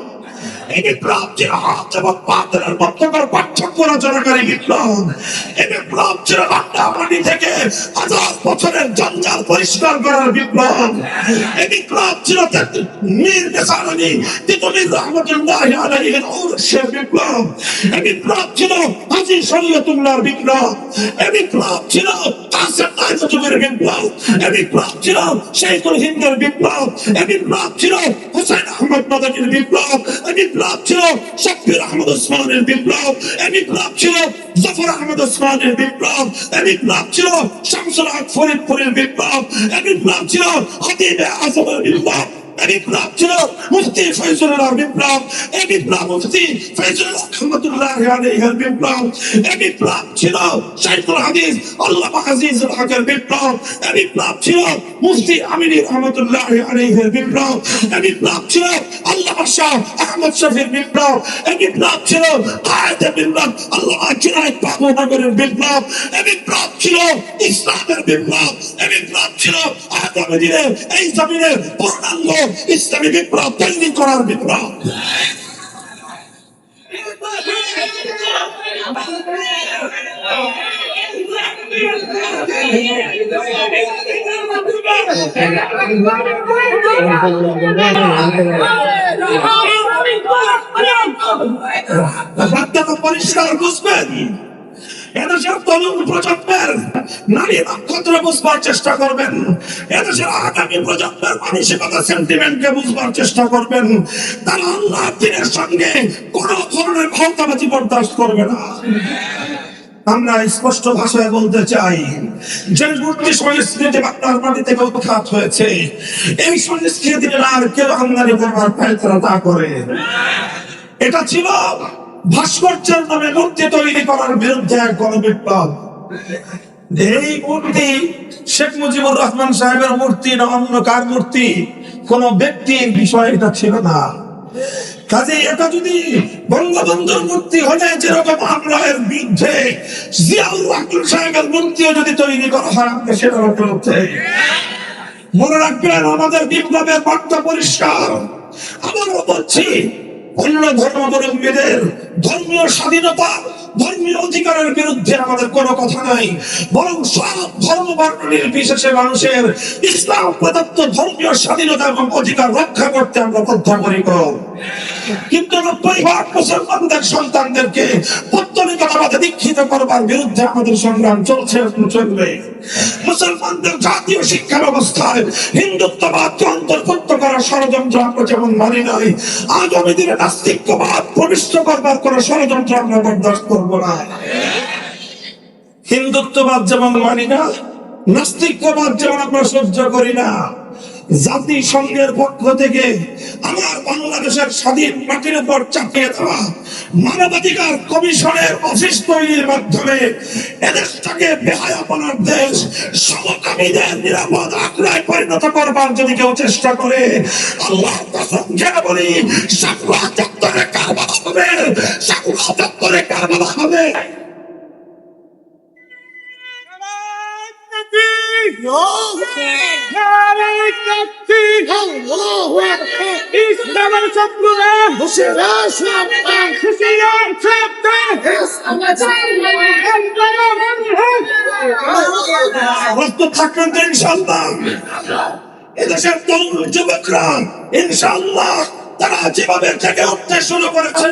এই বিপ্লব ছিল হাত এবং পাথরের মধ্যকার পার্থক্য রচনাকারী বিপ্লব। এই বিপ্লব ছিল বান্দাবাড়ি থেকে 1000 বছরের জঞ্জাল পরিষ্কার করার বিপ্লব। এই বিপ্লব ছিল মীর বেসারী তিতুমীর রহমাতুল্লাহি আলাইহির উরসের বিপ্লব। এই বিপ্লব ছিল হাজী শরীয়তুল্লাহর বিপ্লব। এই বিপ্লব ছিল কাসেম নাইমুদ্দিনের বিপ্লব। এই বিপ্লব ছিল শেখুল হিন্দের বিপ্লব। এই বিপ্লব ছিল হুসাইন আহমদ মাদানির বিপ্লব। এই বিপ্লব ছিল শাব্বির আহমদ ওসমানের বিপ্লব। এই বিপ্লব ছিল জাফর আহমদ ওসমানের বিপ্লব। এই বিপ্লব ছিল শামসুল হক ফরিদপুরের বিপ্লব। এই বিপ্লব ছিল খতিবে আজমের বিপ্লব। এই বিপ্লব ছিল মুফতি ফয়জুল্লাহর বিপ্লব। এই বিপ্লব মুফতি ফয়জুল্লাহ রহমাতুল্লাহি আলাইহির বিপ্লব। এই বিপ্লব ছিল শাইখুল হাদিস আল্লামা আজিজুল হকের বিপ্লব। এই বিপ্লব ছিল মুফতি আমিনী রহমাতুল্লাহি আলাইহির বিপ্লব। এই বিপ্লব ছিল আল্লামা শাহ আহমদ শফির বিপ্লব। এই বিপ্লব ছিল কায়েদে মিল্লাত আল্লামা জুনায়েদ বাবুনগরের বিপ্লব। এই বিপ্লব ছিল ইসলামের বিপ্লব। এই বিপ্লব ছিল আগামী দিনে এই জমিনের পূর্ণাঙ্গ ইসলামী বিপ্লব তৈরি করার বিপ্লব। বার্তা তো পরিষ্কার বুঝবেন। এদেশের তরুণ প্রজন্মের নারী নক্ষত্র বুঝবার চেষ্টা করবেন। এদেশের আগামী প্রজন্মের মানসিকতা সেন্টিমেন্টকে বুঝবার চেষ্টা করবেন। তারা আল্লাহর দ্বীনের সঙ্গে কোন ধরনের ভাওতাবাজি বরদাস্ত করবে না। আমরা স্পষ্ট ভাষায় বলতে চাই, যে মূর্তি সংস্কৃতি বাংলার মাটি থেকে উৎখাত হয়েছে, এই সংস্কৃতি আর কেউ আমদানি করবার পায়তারা তা করে। এটা ছিল ভাস্কর্যের নামে মূর্তি তৈরি করার বিরুদ্ধে এক গণবিপ্লব। এই মূর্তি শেখ মুজিবুর রহমান সাহেবের মূর্তি না অন্য কার মূর্তি, কোন ব্যক্তির বিষয় এটা ছিল না। কাজে এটা যদি বঙ্গবন্ধুর মূর্তি হলে যেরকম আমরা এর বিরুদ্ধে জিয়াউর রহমান সাহেবের মূর্তিও যদি তৈরি করা হয় সেটার বিরুদ্ধে। মনে রাখবেন, আমাদের বিপ্লবের বার্তা পরিষ্কার। আবারও বলছি, অন্য ধর্মাবলম্বীদের ধর্মীয় স্বাধীনতা, ধর্মীয় অধিকারের বিরুদ্ধে আমাদের কোনো কথা নাই, বরং সব ধর্ম বর্ণ নির্বিশেষে মানুষের ইসলাম প্রদত্ত ধর্মীয় স্বাধীনতা এবং অধিকার রক্ষা করতে আমরা বদ্ধপরিকর। কিন্তু 90% মুসলমানদের সন্তানদেরকে পত্তলিকতাবাদে দীক্ষিত করবার বিরুদ্ধে আমাদের সংগ্রাম চলছে এবং চলবে। মুসলমানদের জাতীয় শিক্ষা ব্যবস্থায় হিন্দুত্ববাদকে অন্তর্ভুক্ত করার ষড়যন্ত্র আমরা যেমন মানি নাই, আগামী দিনে নাস্তিকবাদ প্রবিষ্ট করবার কোন ষড়যন্ত্র আমরা বরদাস্ত করবো না। হিন্দুত্ববাদ যেমন মানি না, নাস্তিকবাদ যেমন আমরা সহ্য করি না, জাতিসংঘের পক্ষ থেকে আমার বাংলাদেশের স্বাধীন মাটির উপর চাপিয়ে দেওয়া মানবাধিকার কমিশনের অফিস তৈরির মাধ্যমে এদেশটাকে বেহায়াপনার দেশ, সমকামীদের নিরাপদ আখড়ায় পরিণত করবার যদি কেউ চেষ্টা করে, আল্লাহর কসম খেয়ে বলি, ৭৭ কারবালা হবে, ৭৭ কারবালা হবে। ইসলামের শত্রুরা প্রস্তুত থাকবেন তো ইনশাআল্লাহ। এদেশের তরুণ যুবকরা ইনশাআল্লাহ তারা যেভাবে থেকে উঠতে শুরু করেছে,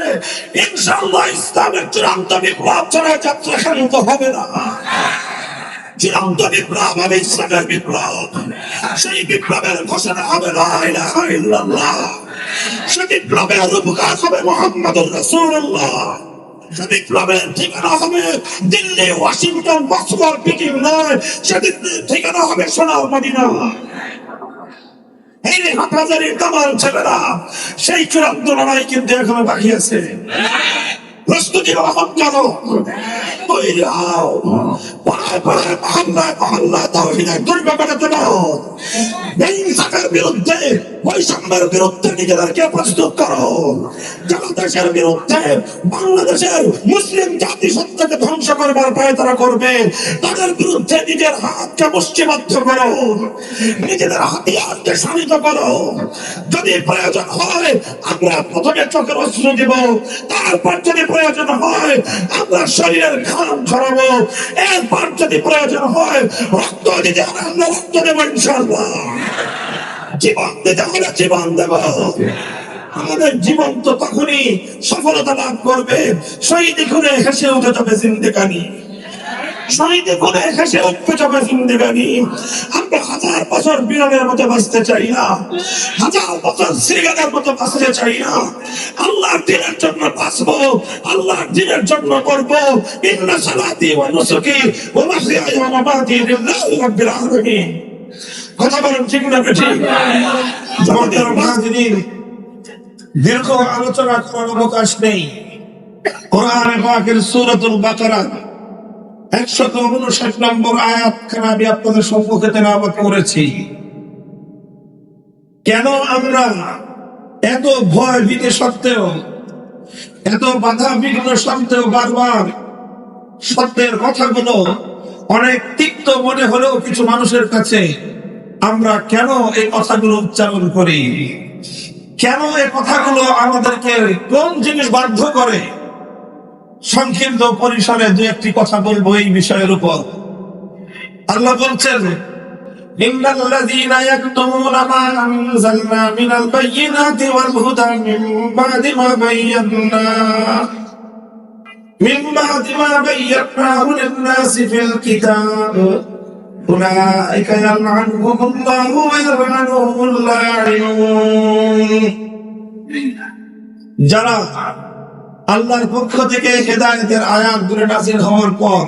ইনশাআল্লাহ ইসলামের চূড়ান্ত বিপ্লব ছাড়া যাত্রা শান্ত হবে না। চূড়ান্ত বিপ্লব হবে ইসলামের বিপ্লব। সেই বিপ্লবের ঘোষণা হবে লা ইলাহা ইল্লাল্লাহ। সেই বিপ্লবের রূপকার হবে মুহাম্মদুর রাসূলুল্লাহ। সেই বিপ্লবের ঠিকানা হবে দিল্লি, ওয়াশিংটন, মস্কো, পিকিং নয়, সেদিন ঠিকানা হবে সোনার মদিনা। এই হাটহাজারির দামাল ছেলেরা, সেই চূড়ান্ত লড়াই কিন্তু এখনো বাকি আছে। প্রস্তুতি গ্রহণ করো, তৈরি হও, পাড়ায় পাড়ায় মহল্লায় মহল্লায় তাওহীদের দুর্গ করে তোলো। হিংসার বিরুদ্ধে, বৈষম্যের বিরুদ্ধে নিজেদেরকে প্রস্তুত করো। যারা দেশের বিরুদ্ধে, বাংলাদেশের মুসলিম জাতিসত্তাকে ধ্বংস করবার পায়তারা করবে, তাদের বিরুদ্ধে নিজের হাতকে মুষ্টিবদ্ধ করো, নিজেদের হাতিয়ারকে শানিত করো। যদি প্রয়োজন হয় আমরা প্রথমে চোখের অশ্রু দিব, তারপর যদি প্রয়োজন হয় আমরা শরীরের ঘাম ঝরাবো, এরপর যদি প্রয়োজন হয় রক্ত দিতে হবে আমরা রক্ত দেবো ইনশাআল্লাহ। জীবন দিতে হলে জীবন দেব। আমাদের জীবন তো তখনই সফলতা লাভ করবে, শহীদ খুনে হেসে উঠে যাবে জিন্দেগানি, শহীদ খুনে হেসে উঠে যাবে জিন্দেগানি। আমরা 1000 বছর বিড়ালের মতো বাঁচতে চাই না, 1000 বছর শ্রীগানের মতো বাঁচতে চাই না। আল্লাহর দ্বীনের জন্য বাঁচবো, আল্লাহর দ্বীনের জন্য করবো। ইন্না সালাতি ওয়া নুসুকি ওয়া মাহইয়ায়া ওয়া মামাতি লিল্লাহি রাব্বিল আলামিন। কথা বলেন ঠিক না ঠিক? আমাদের মাঝদিন দীর্ঘ আলোচনা করার অবকাশ নেই। কোরআনে পাকের সূরাতুল বাকারা 159 নম্বর আয়াতখানা আমি আপনাদের সম্মুখে তেলাওয়াত করেছি। কেন আমরা এত ভয় ভীতি সত্ত্বেও, এত বাধা বিঘ্ন সত্ত্বেও বারবার সত্যের কথাগুলো অনেক তিক্ত মনে হলেও কিছু মানুষের কাছে আমরা কেন এই কথাগুলো উচ্চারণ করি? কেন এই কথাগুলো আমাদেরকে কোন জিনিস বাধ্য করে? সংক্ষিপ্ত পরিসরে দু একটি কথা বলবো এই বিষয়ের উপর। আল্লাহ বলছেন ইন্নাল্লাযীনা ইয়াকতুমুনা মা আনজালনা মিনাল বায়্যিনাতি ওয়াল হুদা মিন বা'দি মা বায়্যানাহু লিন-নাসি ফিল কিতাব উলাইকা ইয়ালআনুহুমুল্লাহু ওয়া ইয়ালআনুহুমুল লাঈনুন। যারা আল্লাহর পক্ষ থেকে হেদায়েতের আয়াতগুলো নাযিল হওয়ার পর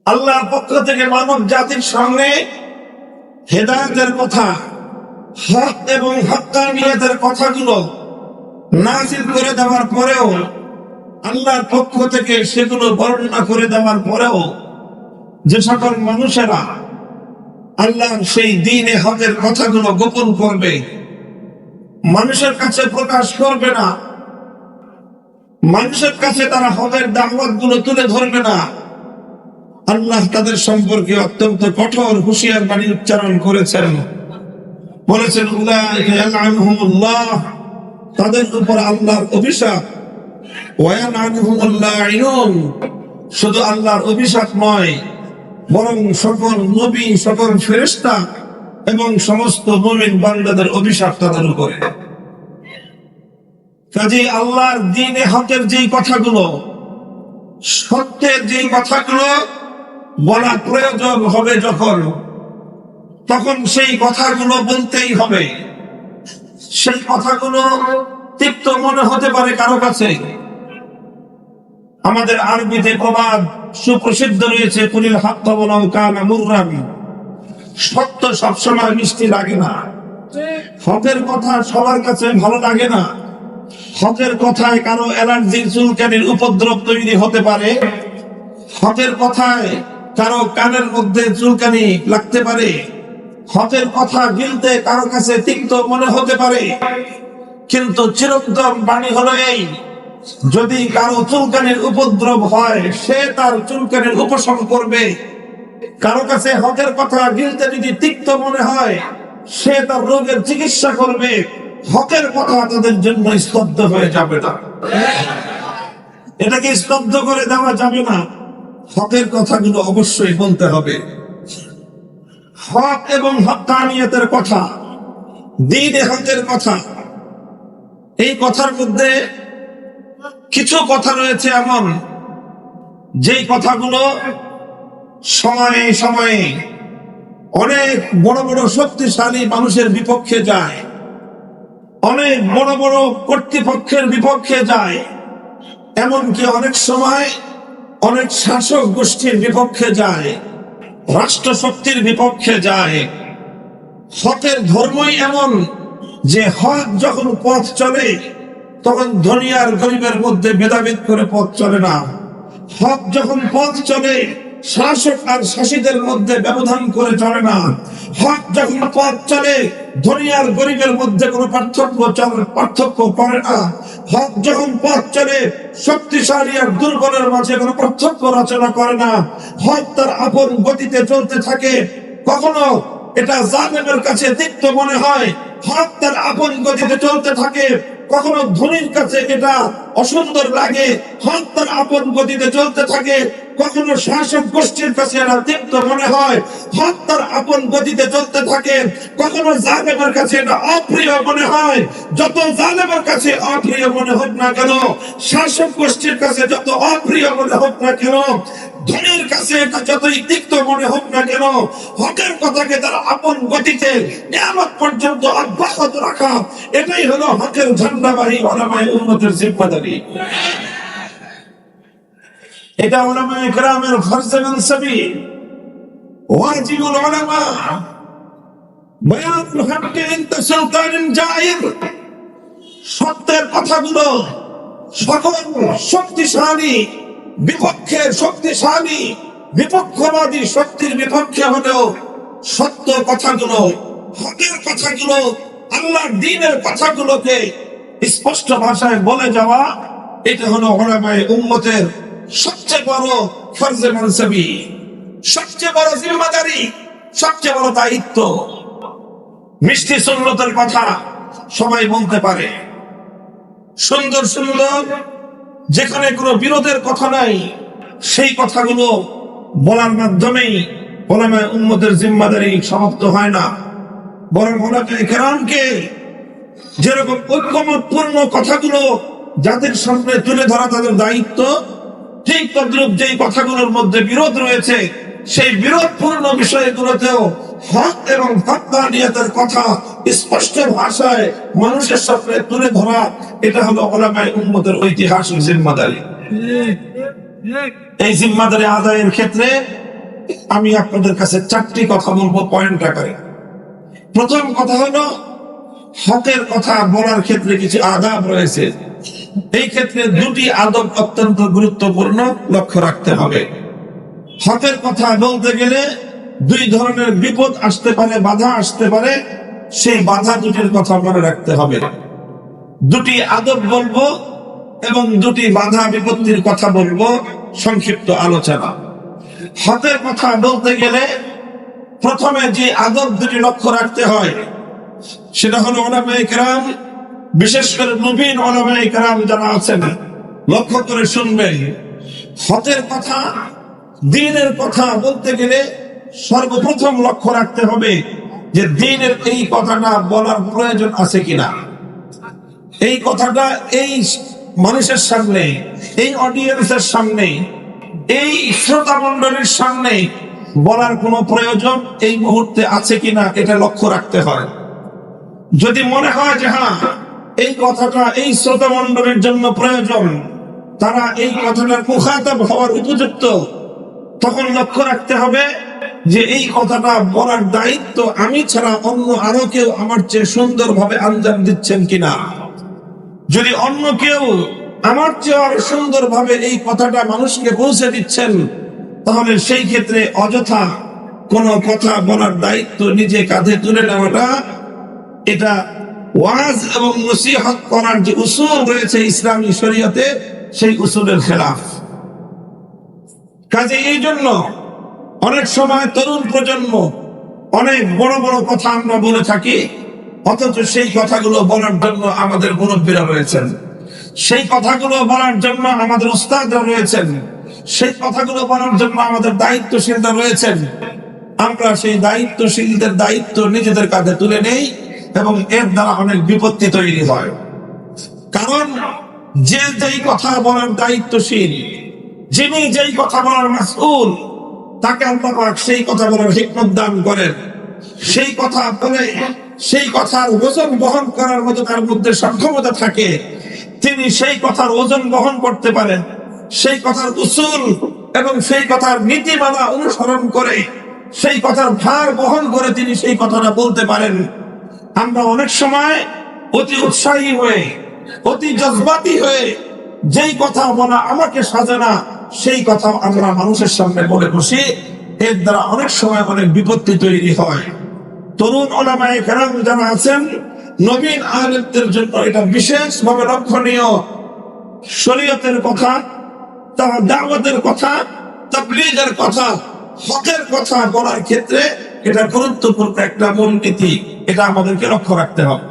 আল্লাহর পক্ষ থেকে মানব জাতির সামনে হেদায়েতের কথা, হক এবং হক্কানিয়তের কথাগুলো নাযিল করে দেওয়ার পরেও, আল্লাহর পক্ষ থেকে সেগুলো বর্ণনা করে দেওয়ার পরেও যে সকল মানুষেরা আল্লাহর সেই দ্বীনে হকের কথাগুলো গোপন করবে, মানুষের কাছে প্রকাশ করবে না, মানুষের কাছে তারা হকের দাওয়াতগুলো তুলে ধরবে না, আল্লাহ তাদের সম্পর্কে অত্যন্ত কঠোর হুঁশিয়ার বাণী উচ্চারণ করেছেন। বলেছেন উলাইকা ইয়ালআনুহুমুল্লাহ, তাদের উপর আল্লাহর অভিশাপ, ওয়া ইয়ালআনুহুমুল লাঈনুন, শুধু আল্লাহর অভিশাপ নয়, বরং সকল নবী, সকল ফেরেশতা এবং সমস্ত মুমিন বান্দাদের অভিশাপ তাদের উপরে। কাজেই আল্লাহর দ্বীনে হকের যেই কথাগুলো, সত্যের যেই কথাগুলো বলা প্রয়োজন হবে যখন, তখন সেই কথাগুলো বলতেই হবে। সেই কথাগুলো তিক্ত মনে হতে পারে কারো কাছে। আমাদের আরবিতে প্রবাদ সুপ্রসিদ্ধ রয়েছে, কুলিল হাক্কা ওয়ালাউ কানা মুররান, সত্য সবসময় মিষ্টি লাগে না। হকের কথা সবার কাছে ভালো লাগে না। হকের কথায় কারো অ্যালার্জির চুলকানির উপদ্রব তৈরি হতে পারে, হকের কথায় কারো কানের মধ্যে চুলকানি লাগতে পারে, হকের কথা গিলতে কারো কাছে তিক্ত মনে হতে পারে। কিন্তু চিরন্তন বাণী হলো এই, যদি কারো চুলকানির উপদ্রব হয় সে তার চুলকানির উপশম করবে। কারো কাছে হকের কথা গিলতে যদি তিক্ত মনে হয় সে তার রোগের চিকিৎসা করবে। হকের কথা তাদের জন্য স্তব্ধ হয়ে যাবে না, এটাকে স্তব্ধ করে দেওয়া যাবে না। হকের কথাগুলো অবশ্যই বলতে হবে। হক এবং হক্কানিয়তের কথা, দ্বীনে হকের কথা, এই কথার মধ্যে কিছু কথা রয়েছে এমন যেই কথাগুলো সময়ে সময়ে অনেক বড় বড় শক্তিশালী মানুষের বিপক্ষে যায়, অনেক বড় বড় কর্তৃপক্ষের বিপক্ষে যায়, এমনকি অনেক সময় অনেক শাসক গোষ্ঠীর বিপক্ষে যায়, রাষ্ট্রশক্তির বিপক্ষে যায়। হকের ধর্মই এমন যে হক যখন পথ চলে তখন ধনী আর গরিবের মধ্যে ভেদাভেদ করে পথ চলে না। হক যখন পথ চলে শাসক আর শাসিতের মধ্যে ব্যবধান করে চলে না। হক যখন পথ চলে ধনী আর গরিবের মধ্যে কোনো পার্থক্য করে না। হক যখন পথ চলে শক্তিশালী আর দুর্বলের মাঝে কোনো পার্থক্য রচনা করে না। হক তার আপন গতিতে চলতে থাকে। কখনো এটা জালেমের কাছে তিক্ত মনে হয়, হক তার আপন গতিতে চলতে থাকে। কখনো ধনীর কাছে এটা অসুন্দর লাগে, হক তার আপন গতিতে চলতে থাকে। কখনো শাসক গোষ্ঠীর কাছে এটা তিক্ত মনে হয়, হক তার আপন গতিতে চলতে থাকে। কখনো জালেমের কাছে এটা অপ্রিয় মনে হয়। যত জালেমের কাছে অপ্রিয় মনে হোক না কেন, শাসক গোষ্ঠীর কাছে যত অপ্রিয় মনে হোক না কেন, ধনীর কাছে এটা যতই তিক্ত মনে হোক না কেন, হকের কথাকে তার আপন গতিতে কিয়ামত পর্যন্ত অব্যাহত রাখা, এটাই হলো হকের ঝান্ডাবাহী উলামায়ে উম্মতের জিম্মাদারি। এটা উলামায়ে কেরামের ফরজে মানসাবি, ওয়াজিবুল উলামা, বায়ানুল হক্কি ইনদা সুলতানিন জাইর। সত্যের কথাগুলো সকল শক্তিশালী বিপক্ষবাদী শক্তির বিপক্ষে হলেও সত্য কথাগুলো, হকের কথাগুলো, আল্লাহর দ্বীনের কথাগুলোকে স্পষ্ট ভাষায় বলে যাওয়া, এটা হলো উলামায়ে উম্মতের সবচেয়ে বড় ফরজে মানসাবি, সবচেয়ে বড় জিম্মাদারি, সবচেয়ে বড় দায়িত্ব। মিষ্টি সুন্নতের কথা সবাই বলতে পারে, সুন্দর সুন্দর যেখানে কোনো বিরোধের কথা নাই সেই কথাগুলো বলার মাধ্যমেই ওলামায়ে উম্মতের জিম্মাদারি সমাপ্ত হয় না, বরং ওলামায়ে কেরামকে যেরকম ঐক্যমতপূর্ণ কথাগুলো জাতির সামনে তুলে ধরা তাদের দায়িত্ব, ঠিক তদ্রূপ যেই কথাগুলোর মধ্যে বিরোধ রয়েছে সেই বিরোধপূর্ণ বিষয়গুলোতেও হক এবং হক্কানিয়তের কথা স্পষ্ট ভাষায় মানুষের সামনে তুলে ধরা, এটা হলো ওলামায়ে উম্মতের ঐতিহাসিক জিম্মাদারি। এই জিম্মাদারি আদায়ের ক্ষেত্রে আমি আপনাদের কাছে 4টি কথা বলবো পয়েন্ট আকারে। প্রথম কথা হলো, হকের কথা বলার ক্ষেত্রে কিছু আদাব রয়েছে। এই ক্ষেত্রে 2টি আদব অত্যন্ত গুরুত্বপূর্ণ লক্ষ্য রাখতে হবে। হকের কথা বলতে গেলে 2 ধরনের বিপদ আসতে পারে, বাধা আসতে পারে, সেই বাধা দুটির কথা মনে রাখতে হবে। 2টি আদব বলবো এবং 2টি বাধা বিপত্তির কথা বলবো, সংক্ষিপ্ত আলোচনা। হকের কথা বলতে গেলে প্রথমে যে আদব 2টি লক্ষ্য রাখতে হয় সেটা হলো ওলামায়ে কেরাম, বিশেষ করে নবীন ওলামায়ে কেরাম যারা আছেন লক্ষ্য করে শুনবেন। হকের কথা, দ্বীনের কথা বলতে গেলে সর্বপ্রথম লক্ষ্য রাখতে হবে যে দ্বীনের এই কথাটা বলার প্রয়োজন আছে কিনা। এই কথাটা এই মানুষের সামনে, এই অডিয়েন্সের সামনে, এই শ্রোতা মণ্ডলীর সামনে বলার কোনো প্রয়োজন এই মুহূর্তে আছে কিনা, এটা লক্ষ্য রাখতে হয়। যদি মনে হয় যে হ্যাঁ এই কথাটা এই শ্রোতা মণ্ডলীর জন্য প্রয়োজন, তারা এই কথাটার মুখাতাব হওয়ার উপযুক্ত, তখন লক্ষ্য রাখতে হবে যে এই কথাটা বলার দায়িত্ব আমি ছাড়া অন্য আরো কেউ আমার চেয়ে সুন্দরভাবে আঞ্জাম দিচ্ছেন কিনা। যদি অন্য কেউ আমার চেয়ে আরো সুন্দরভাবে এই কথাটা মানুষকে পৌঁছে দিচ্ছেন, তাহলে সেই ক্ষেত্রে অযথা কোন কথা বলার দায়িত্ব নিজে কাঁধে তুলে নেওয়াটা, এটা ওয়াজ এবং নসিহত করার যে উসুল রয়েছে ইসলামী শরীয়তে, সেই উসুলের খেলাফ। কাজে এই জন্য অনেক সময় তরুণ প্রজন্ম অনেক বড় বড় কথা আমরা বলে থাকি, অথচ সেই কথাগুলো বলার জন্য আমাদের মুরব্বীরা রয়েছেন, সেই কথাগুলো বলার জন্য আমাদের উস্তাদরা রয়েছেন, সেই কথাগুলো বলার জন্য আমাদের দায়িত্বশীলরা রয়েছেন। আমরা সেই দায়িত্বশীলদের দায়িত্ব নিজেদের কাঁধে তুলে নেই এবং এর দ্বারা অনেক বিপত্তি তৈরি হয়। কারণ যে যেই কথা বলার দায়িত্বশীল, যিনি যেই কথা বলার মাসউল, তাকে আল্লাহ পাক সেই কথা বলার হিকমত দান করেন। সেই কথা বলে সেই কথার ওজন বহন করার মতো তার মধ্যে সক্ষমতা থাকে, তিনি সেই কথার ওজন বহন করতে পারেন। সেই কথার উসুল এবং সেই কথার নীতিমালা অনুসরণ করে সেই কথার ভার বহন করে তিনি সেই কথাটা বলতে পারেন। আমরা অনেক সময় অতি উৎসাহী হয়ে, অতি জজবাতি হয়ে যেই কথা বলা আমাকে সাজে না, সেই কথা আমরা মানুষের সামনে বলে বসি। এর দ্বারা অনেক সময় অনেক বিপত্তি তৈরি হয়। তরুণ ওলামায়ে কেরাম যারা আছেন, নবীন আলেমদের জন্য এটা বিশেষভাবে লক্ষণীয়। শরীয়তের কথা, তার দাওয়াতের কথা, তাবলীগের কথা, হকের কথা বলার ক্ষেত্রে এটা গুরুত্বপূর্ণ একটা মূলনীতি, এটা আমাদেরকে লক্ষ্য রাখতে হবে।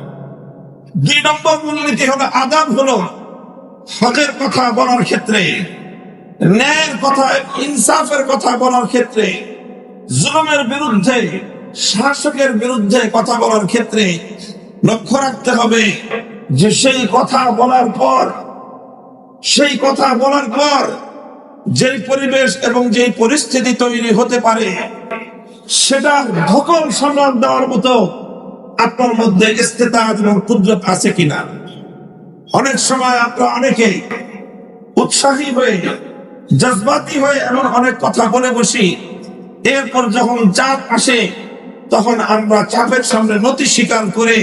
2 নম্বর মূলনীতি হলো আদাব, হলো হকের কথা বলার ক্ষেত্রে, ন্যায়ের কথা, ইনসাফের কথা বলার ক্ষেত্রে, জুলুমের বিরুদ্ধে, শাসকের বিরুদ্ধে কথা বলার ক্ষেত্রে লক্ষ্য রাখতে হবে যে সেই কথা বলার পর, সেই কথা বলার পর যেই পরিবেশ এবং যেই পরিস্থিতি তৈরি হতে পারে, সেটা ধকল সামলান দেওয়ার মতো আপনার মধ্যে ইস্তেতাআত এবং কুদরত আছে কিনা। অনেক সময় আমরা অনেকে উৎসাহী হয়ে, জজবাতি হয়ে এমন অনেক কথা বলে বসি, এরপর যখন চাপ আসে তখন আমরা চাপের সামনে নতি স্বীকার করে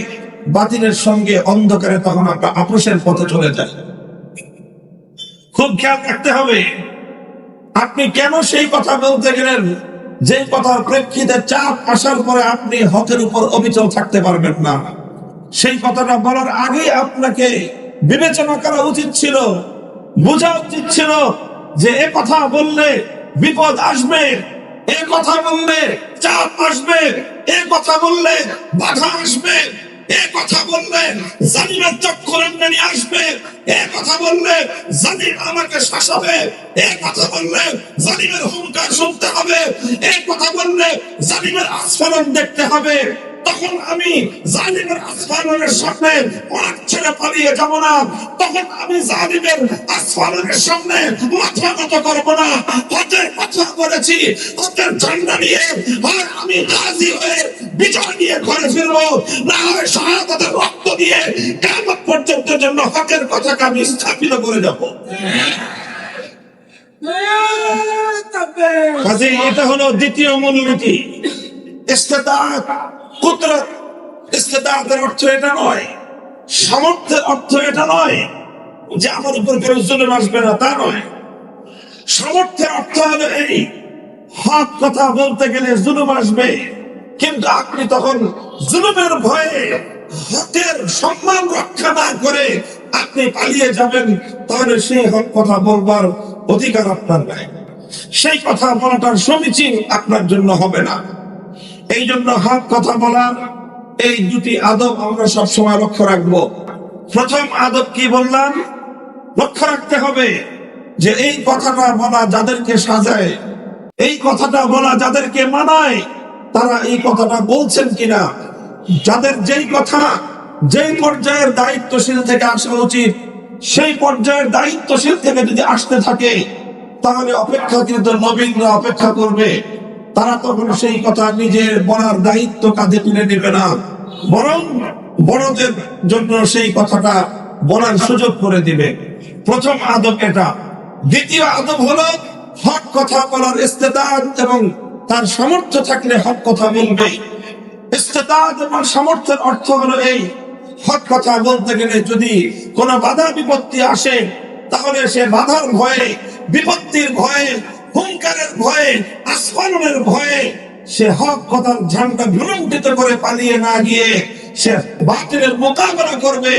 বাতিলের সঙ্গে অন্ধকারে তখন আমরা আপোষের পথে চলে যাই। খুব খেয়াল রাখতে হবে আপনি কেন সেই কথা বলতে গেলেন যে কথার প্রেক্ষিতে চাপ আসার পরে আপনি হকের উপর অবিচল থাকতে পারবেন না। সেই কথাটা বলার আগে আপনাকে বিবেচনা করা উচিত ছিল, বোঝা উচিত ছিল যে এ কথা বললে বিপদ আসবে, এ কথা বললে চাপ আসবে, এ কথা বললে বাধা আসবে, এ কথা বললে জালিমের চক্ষুরাঙ্গানি আসবে, এ কথা বললে জালিম আমাকে শাসাবে, এ কথা বললে জালিমের হুঙ্কার শুনতে হবে, এ কথা বললে জালিমের আস্ফালন দেখতে হবে। তখন আমি জালিমের আস্ফালনের সামনে পথ ছেড়ে পালিয়ে যাব না, তখন আমি জালিমের আস্ফালনের সামনে মাথা নত করবো না। হকের কথা বলেছি, হকের ঝান্ডা নিয়ে হয় আমি গাজী হয়ে বিজয় নিয়ে ঘরে ফিরবো, না হয় শাহাদাতের রক্ত দিয়ে কিয়ামত পর্যন্তের জন্য হকের কথাকে আমি স্থাপিত করে যাব। কাজে এটা হলো দ্বিতীয় মূলনীতি। ইস্তেতাআত, কুদরত। ইস্তেতাআতের অর্থ এটা নয়, সামর্থ্যের অর্থ এটা নয় যে আমার উপর কেউ জুলুম আসবে না, তা নয়। সামর্থ্যের অর্থ হলো এই, হক কথা বলতে গেলে জুলুম আসবে, কিন্তু আপনি তখন জুলুমের ভয়ে হকের সম্মান রক্ষা না করে আপনি পালিয়ে যাবেন, তাহলে সেই হক কথা বলবার অধিকার আপনার নাই, সেই কথা বলাটার সমীচীন আপনার জন্য হবে না। এই জন্য হক কথা বলার এই দুটি আদব আমরা সবসময় লক্ষ্য রাখবো। প্রথম আদব কি বললাম? লক্ষ্য রাখতে হবে যে এই কথাটা বলা যাদেরকে সাজায়, এই কথাটা বলা যাদেরকে মানায়, তারা এই কথাটা বলছেন কিনা। যাদের যেই কথা যেই পর্যায়ের দায়িত্বশীল থেকে আসা উচিত, সেই পর্যায়ের দায়িত্বশীল থেকে যদি আসতে থাকে, তাহলে অপেক্ষাকৃত নবীনরা অপেক্ষা করবে। তারা তখন সেই কথা নিজের বলার দায়িত্ব কাঁধে তুলে নেবে না, বরং বড়দের জন্য সেই কথাটা বলার সুযোগ করে দিবে। প্রথম আদব এটা। দ্বিতীয় আদব হলো হক কথা বলার ইস্তেতাআত এবং তার সামর্থ্য থাকলে হক কথা বলবে। ইস্তেতাআত এবং সামর্থ্যের অর্থ হলো এই, হক কথা বলতে গেলে যদি কোনো বাধা বিপত্তি আসে, তাহলে সে বাধার ভয়ে, বিপত্তির ভয়ে, হুঙ্কারের ভয়ে, আস্ফালনের ভয়ে সে হক কথার ঝান্ডা ভুলুণ্ঠিত করে পালিয়ে না গিয়ে সে বাতিলের মোকাবেলা করবে,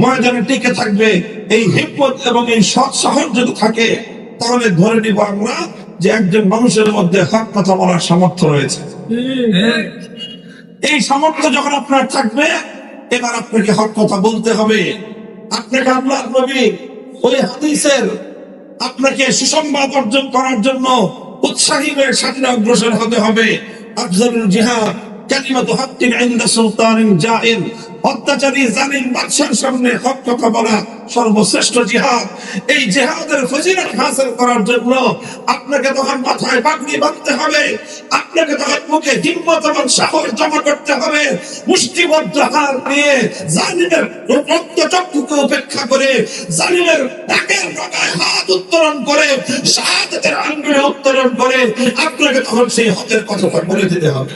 ময়দানে টিকে থাকবে। এই হিম্মত এবং এই সৎ সাহস যদি থাকে, তাহলে ধরে নিব আমরা যে একজন মানুষের মধ্যে হক কথা বলার সামর্থ্য রয়েছে। এই সামর্থ্য যখন আপনার থাকবে, এবার আপনাকে হক কথা বলতে হবে। আপনাকে আল্লাহর নবী ওই হাদিসের আপনাকে সুসংবাদ অর্জন করার জন্য উৎসাহী হয়ে সামনে অগ্রসর হতে হবে। আফজালুল জিহাদ কালিমাতু হাক্কিন ইনদা সুলতানিন জাইর। অত্যাচারী জালিম বাদশার সামনে হক কথা বলা সর্বশ্রেষ্ঠ জিহাদ। এই জিহাদের ফজিলত হাসিল করার জন্য আপনাকে তখন মাথায় পাগড়ি বাঁধতে হবে, আপনাকে তখন মুখে হিম্মত এবং সাহস জমা করতে হবে। মুষ্টিবদ্ধ হাত নিয়ে জালিমের রক্তচক্ষুকে উপেক্ষা করে, জালিমের নাকের ডগায় হাত উত্তোলন করে, শাহাদাতের আঙ্গুলে উত্তোলন করে আপনাকে তখন সেই হকের কথাটা বলে দিতে হবে।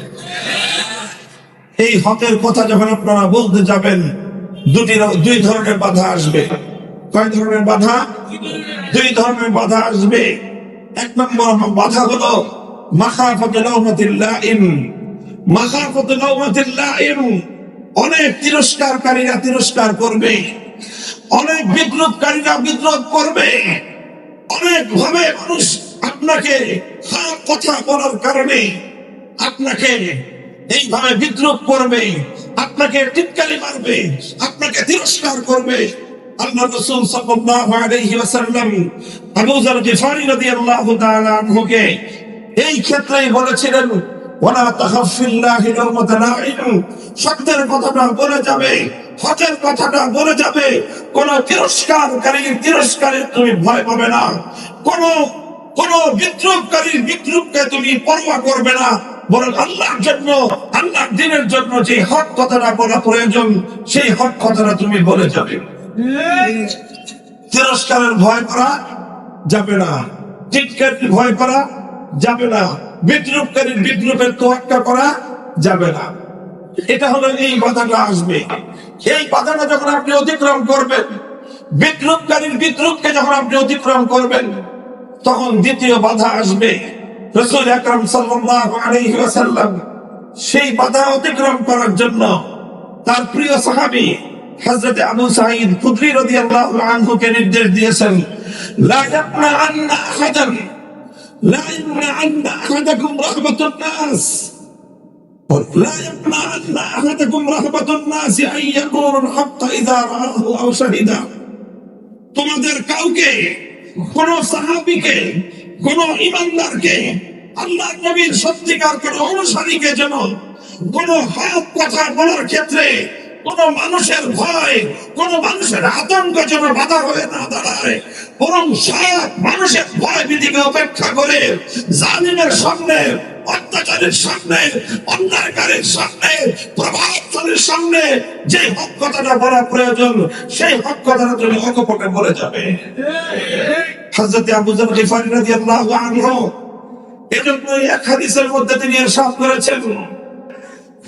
এই হকের কথা যখন আপনারা বলতে যাবেন, দুই ধরনের বাধা আসবে। কয় ধরনের বাধা? দুই ধরনের বাধা আসবে। এক নম্বর বাধা হলো মাখাফাতুল লাউমাতিল লাইম। মাখাফাতুল লাউমাতিল লাইম, অনেক তিরস্কারকারীরা তিরস্কার করবে, অনেক বিদ্রুপকারীরা বিদ্রুপ করবে, অনেক ভাবে মানুষ আপনাকে হক কথা বলার কারণে আপনাকে এইভাবে বিদ্রুপ করবে, আপনাকে টিটকারি মারবে, আপনাকে তিরস্কার করবে। আল্লাহ রাসূল সাল্লাল্লাহু আলাইহি ওয়াসাল্লাম আবু যর গিফারি রাদিয়াল্লাহু তাআলা আনহুকে এই ক্ষেত্রেই বলেছিলেন, ওয়ালা তাখাফ ফিল্লাহি লাওমাতা লাইম। সত্যের কথাটা বলে যাবে, হকের কথাটা বলে যাবে, কোন তিরস্কারকারীর তিরস্কারে তুমি ভয় পাবে না, কোন বিদ্রুপকারীর বিদ্রুপকে তুমি পরোয়া করবে না, বরং আল্লাহর জন্য, আল্লাহর দ্বীনের জন্য যে হক কথাটা বলা প্রয়োজন, সেই হক কথাটা তুমি বলে যাবে। তিরস্কারের ভয় করা যাবে না, টিটকারির ভয় করা যাবে না, বিদ্রুপকারীর বিদ্রুপের তোয়াক্কা করা যাবে না। এটা হলো এই বাধাটা আসবে। এই বাধাটা যখন আপনি অতিক্রম করবেন, বিদ্রুপকারীর বিদ্রুপকে যখন আপনি অতিক্রম করবেন, তখন দ্বিতীয় বাধা আসবে। রাসূল আকরাম সাল্লাল্লাহু আলাইহি ওয়াসাল্লাম সেই বাধা অতিক্রম করার জন্য তার প্রিয় সাহাবী হযরত আবু সাঈদ খুদরি রাদিয়াল্লাহু আনহুকে নির্দেশ দিয়েছেন, লা ইয়ামনা আন্না আহাদান, লা ইয়ামনা আন্না আহাদাকুম রাহমাতুন নাস। لا يمنعن أحدكم رهبة الناس أن يقول الحق إذا رآه أو شهده। তোমাদের কাউকে, কোন সাহাবীকে, কোন ইমানদারকে, আল্লাহ নবীর সত্যিকার কোন অনুসারীকে যেন কোন হক কথা বলার ক্ষেত্রে কোন মানুষের ভয়, কোন মানুষের আতঙ্ক যেন বাধা হয়ে না দাঁড়ায়, বরং সব মানুষের ভয় ভীতিকে উপেক্ষা করে জালিমের সামনে, অত্যাচারের সামনে, অন্যায়কারীর সামনে, প্রভাবশালীর সামনে যে হক কথাটা বলা প্রয়োজন সেই হক কথাটা তুমি অকপটে বলে যাবে। হযরত আবু যর গিফারী রাদিয়াল্লাহু আনহু এজন্যই এক হাদিসের মধ্যে তিনি ইরশাদ করেছেন,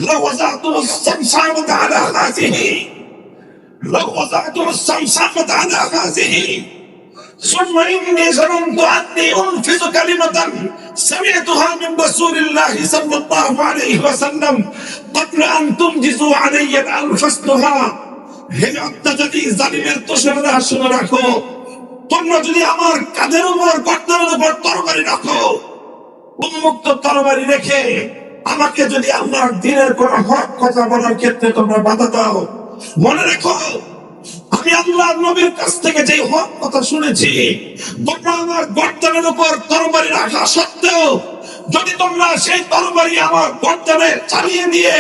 لو وضعتم الصمصامة على هذه لو وضعتم الصمصامة على هذه ثم إني ظننت أني أنفذ كلمة سمعتها من رسول الله صلى الله عليه وسلم قبل أن تنجزوا علي لأنفذتها। হে অত্যাচারী জালিমের দোষরেরা শুনে রাখো, তোমরা যদি আমার কাঁধের উপর, গর্দনের উপর তরবারি রাখো, উন্মুক্ত তরবারি রেখে আমাকে যদি আল্লাহর দ্বীনের কোন হক কথা বলার ক্ষেত্রে তোমরা বাধা দাও, মনে রেখো আমি আল্লাহর নবীর কাছ থেকে যে হক কথা শুনেছি, তোমরা আমার গর্দনের উপর তরবারি রাখা সত্ত্বেও যদি তোমরা সেই তরবারি আমার গর্দনে চালিয়ে দিয়ে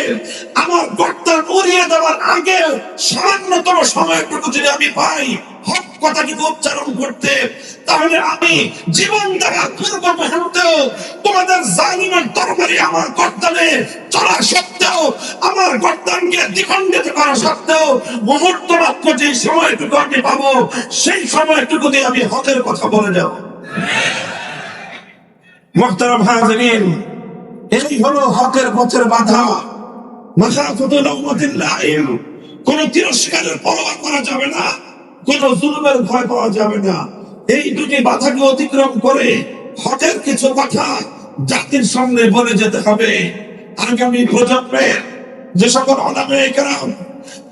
আমার গর্দন উড়িয়ে দেওয়ার আগে সামান্যতম সময়টুকু যদি আমি পাই হক কথাটিকে উচ্চারণ করতে, তাহলে আমি জীবন দেওয়ার পূর্ব মুহূর্তেও তোমাদের জালিমের তরবারি আমার গর্দনে চলা সত্ত্বেও, আমার গর্দনকে দ্বিখণ্ডিত করা সত্ত্বেও মুহূর্ত মাত্র যে সময়টুকু আমি পাবো সেই সময়টুকু দিয়ে আমি হকের কথা বলে যাব। মুহতারাম হাজিরিন, এই হলো হকের পথের বাধা। মাখাফাতুল উম্মাতিল লাইম, কোন তিরস্কারের পরোয়া করা যাবে না, কোন জুলুমের ভয় পাওয়া যাবে না। এই দুটি বাধাকে অতিক্রম করে হকের কিছু কথা জাতির সামনে বলে যেতে হবে। আগামী প্রজন্মের যে সকল উলামায়ে কেরাম,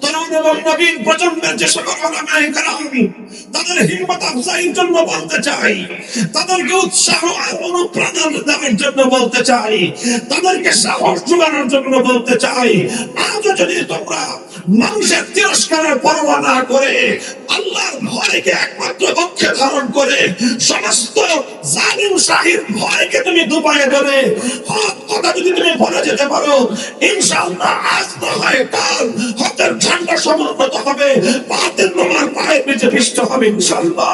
তরুণ এবং নবীন প্রজন্মের যে সকল উলামায়ে কেরাম, তাদের হিম্মত আফজাইর জন্য বলতে চাই, তাদেরকে উৎসাহ আর অনুপ্রেরণা দেওয়ার জন্য বলতে চাই, তাদেরকে সাহস যোগানোর জন্য বলতে চাই, আজও যদি তোমরা মানুষের তিরস্কারের পরোয়া না করে আল্লাহর ভয়কে একমাত্র পক্ষে ধারণ করে সমস্ত জালিম শাহীর ভয়কে তুমি দুপায়ে ধরে হক কথা যদি তুমি বলে যেতে পারো, ইনশাআল্লাহ আজ না হয় কাল হকের ঝান্ডা সমুন্নত হবে, বাতিল তোমার পায়ের নিচে পিষ্ট হবে ইনশাআল্লাহ।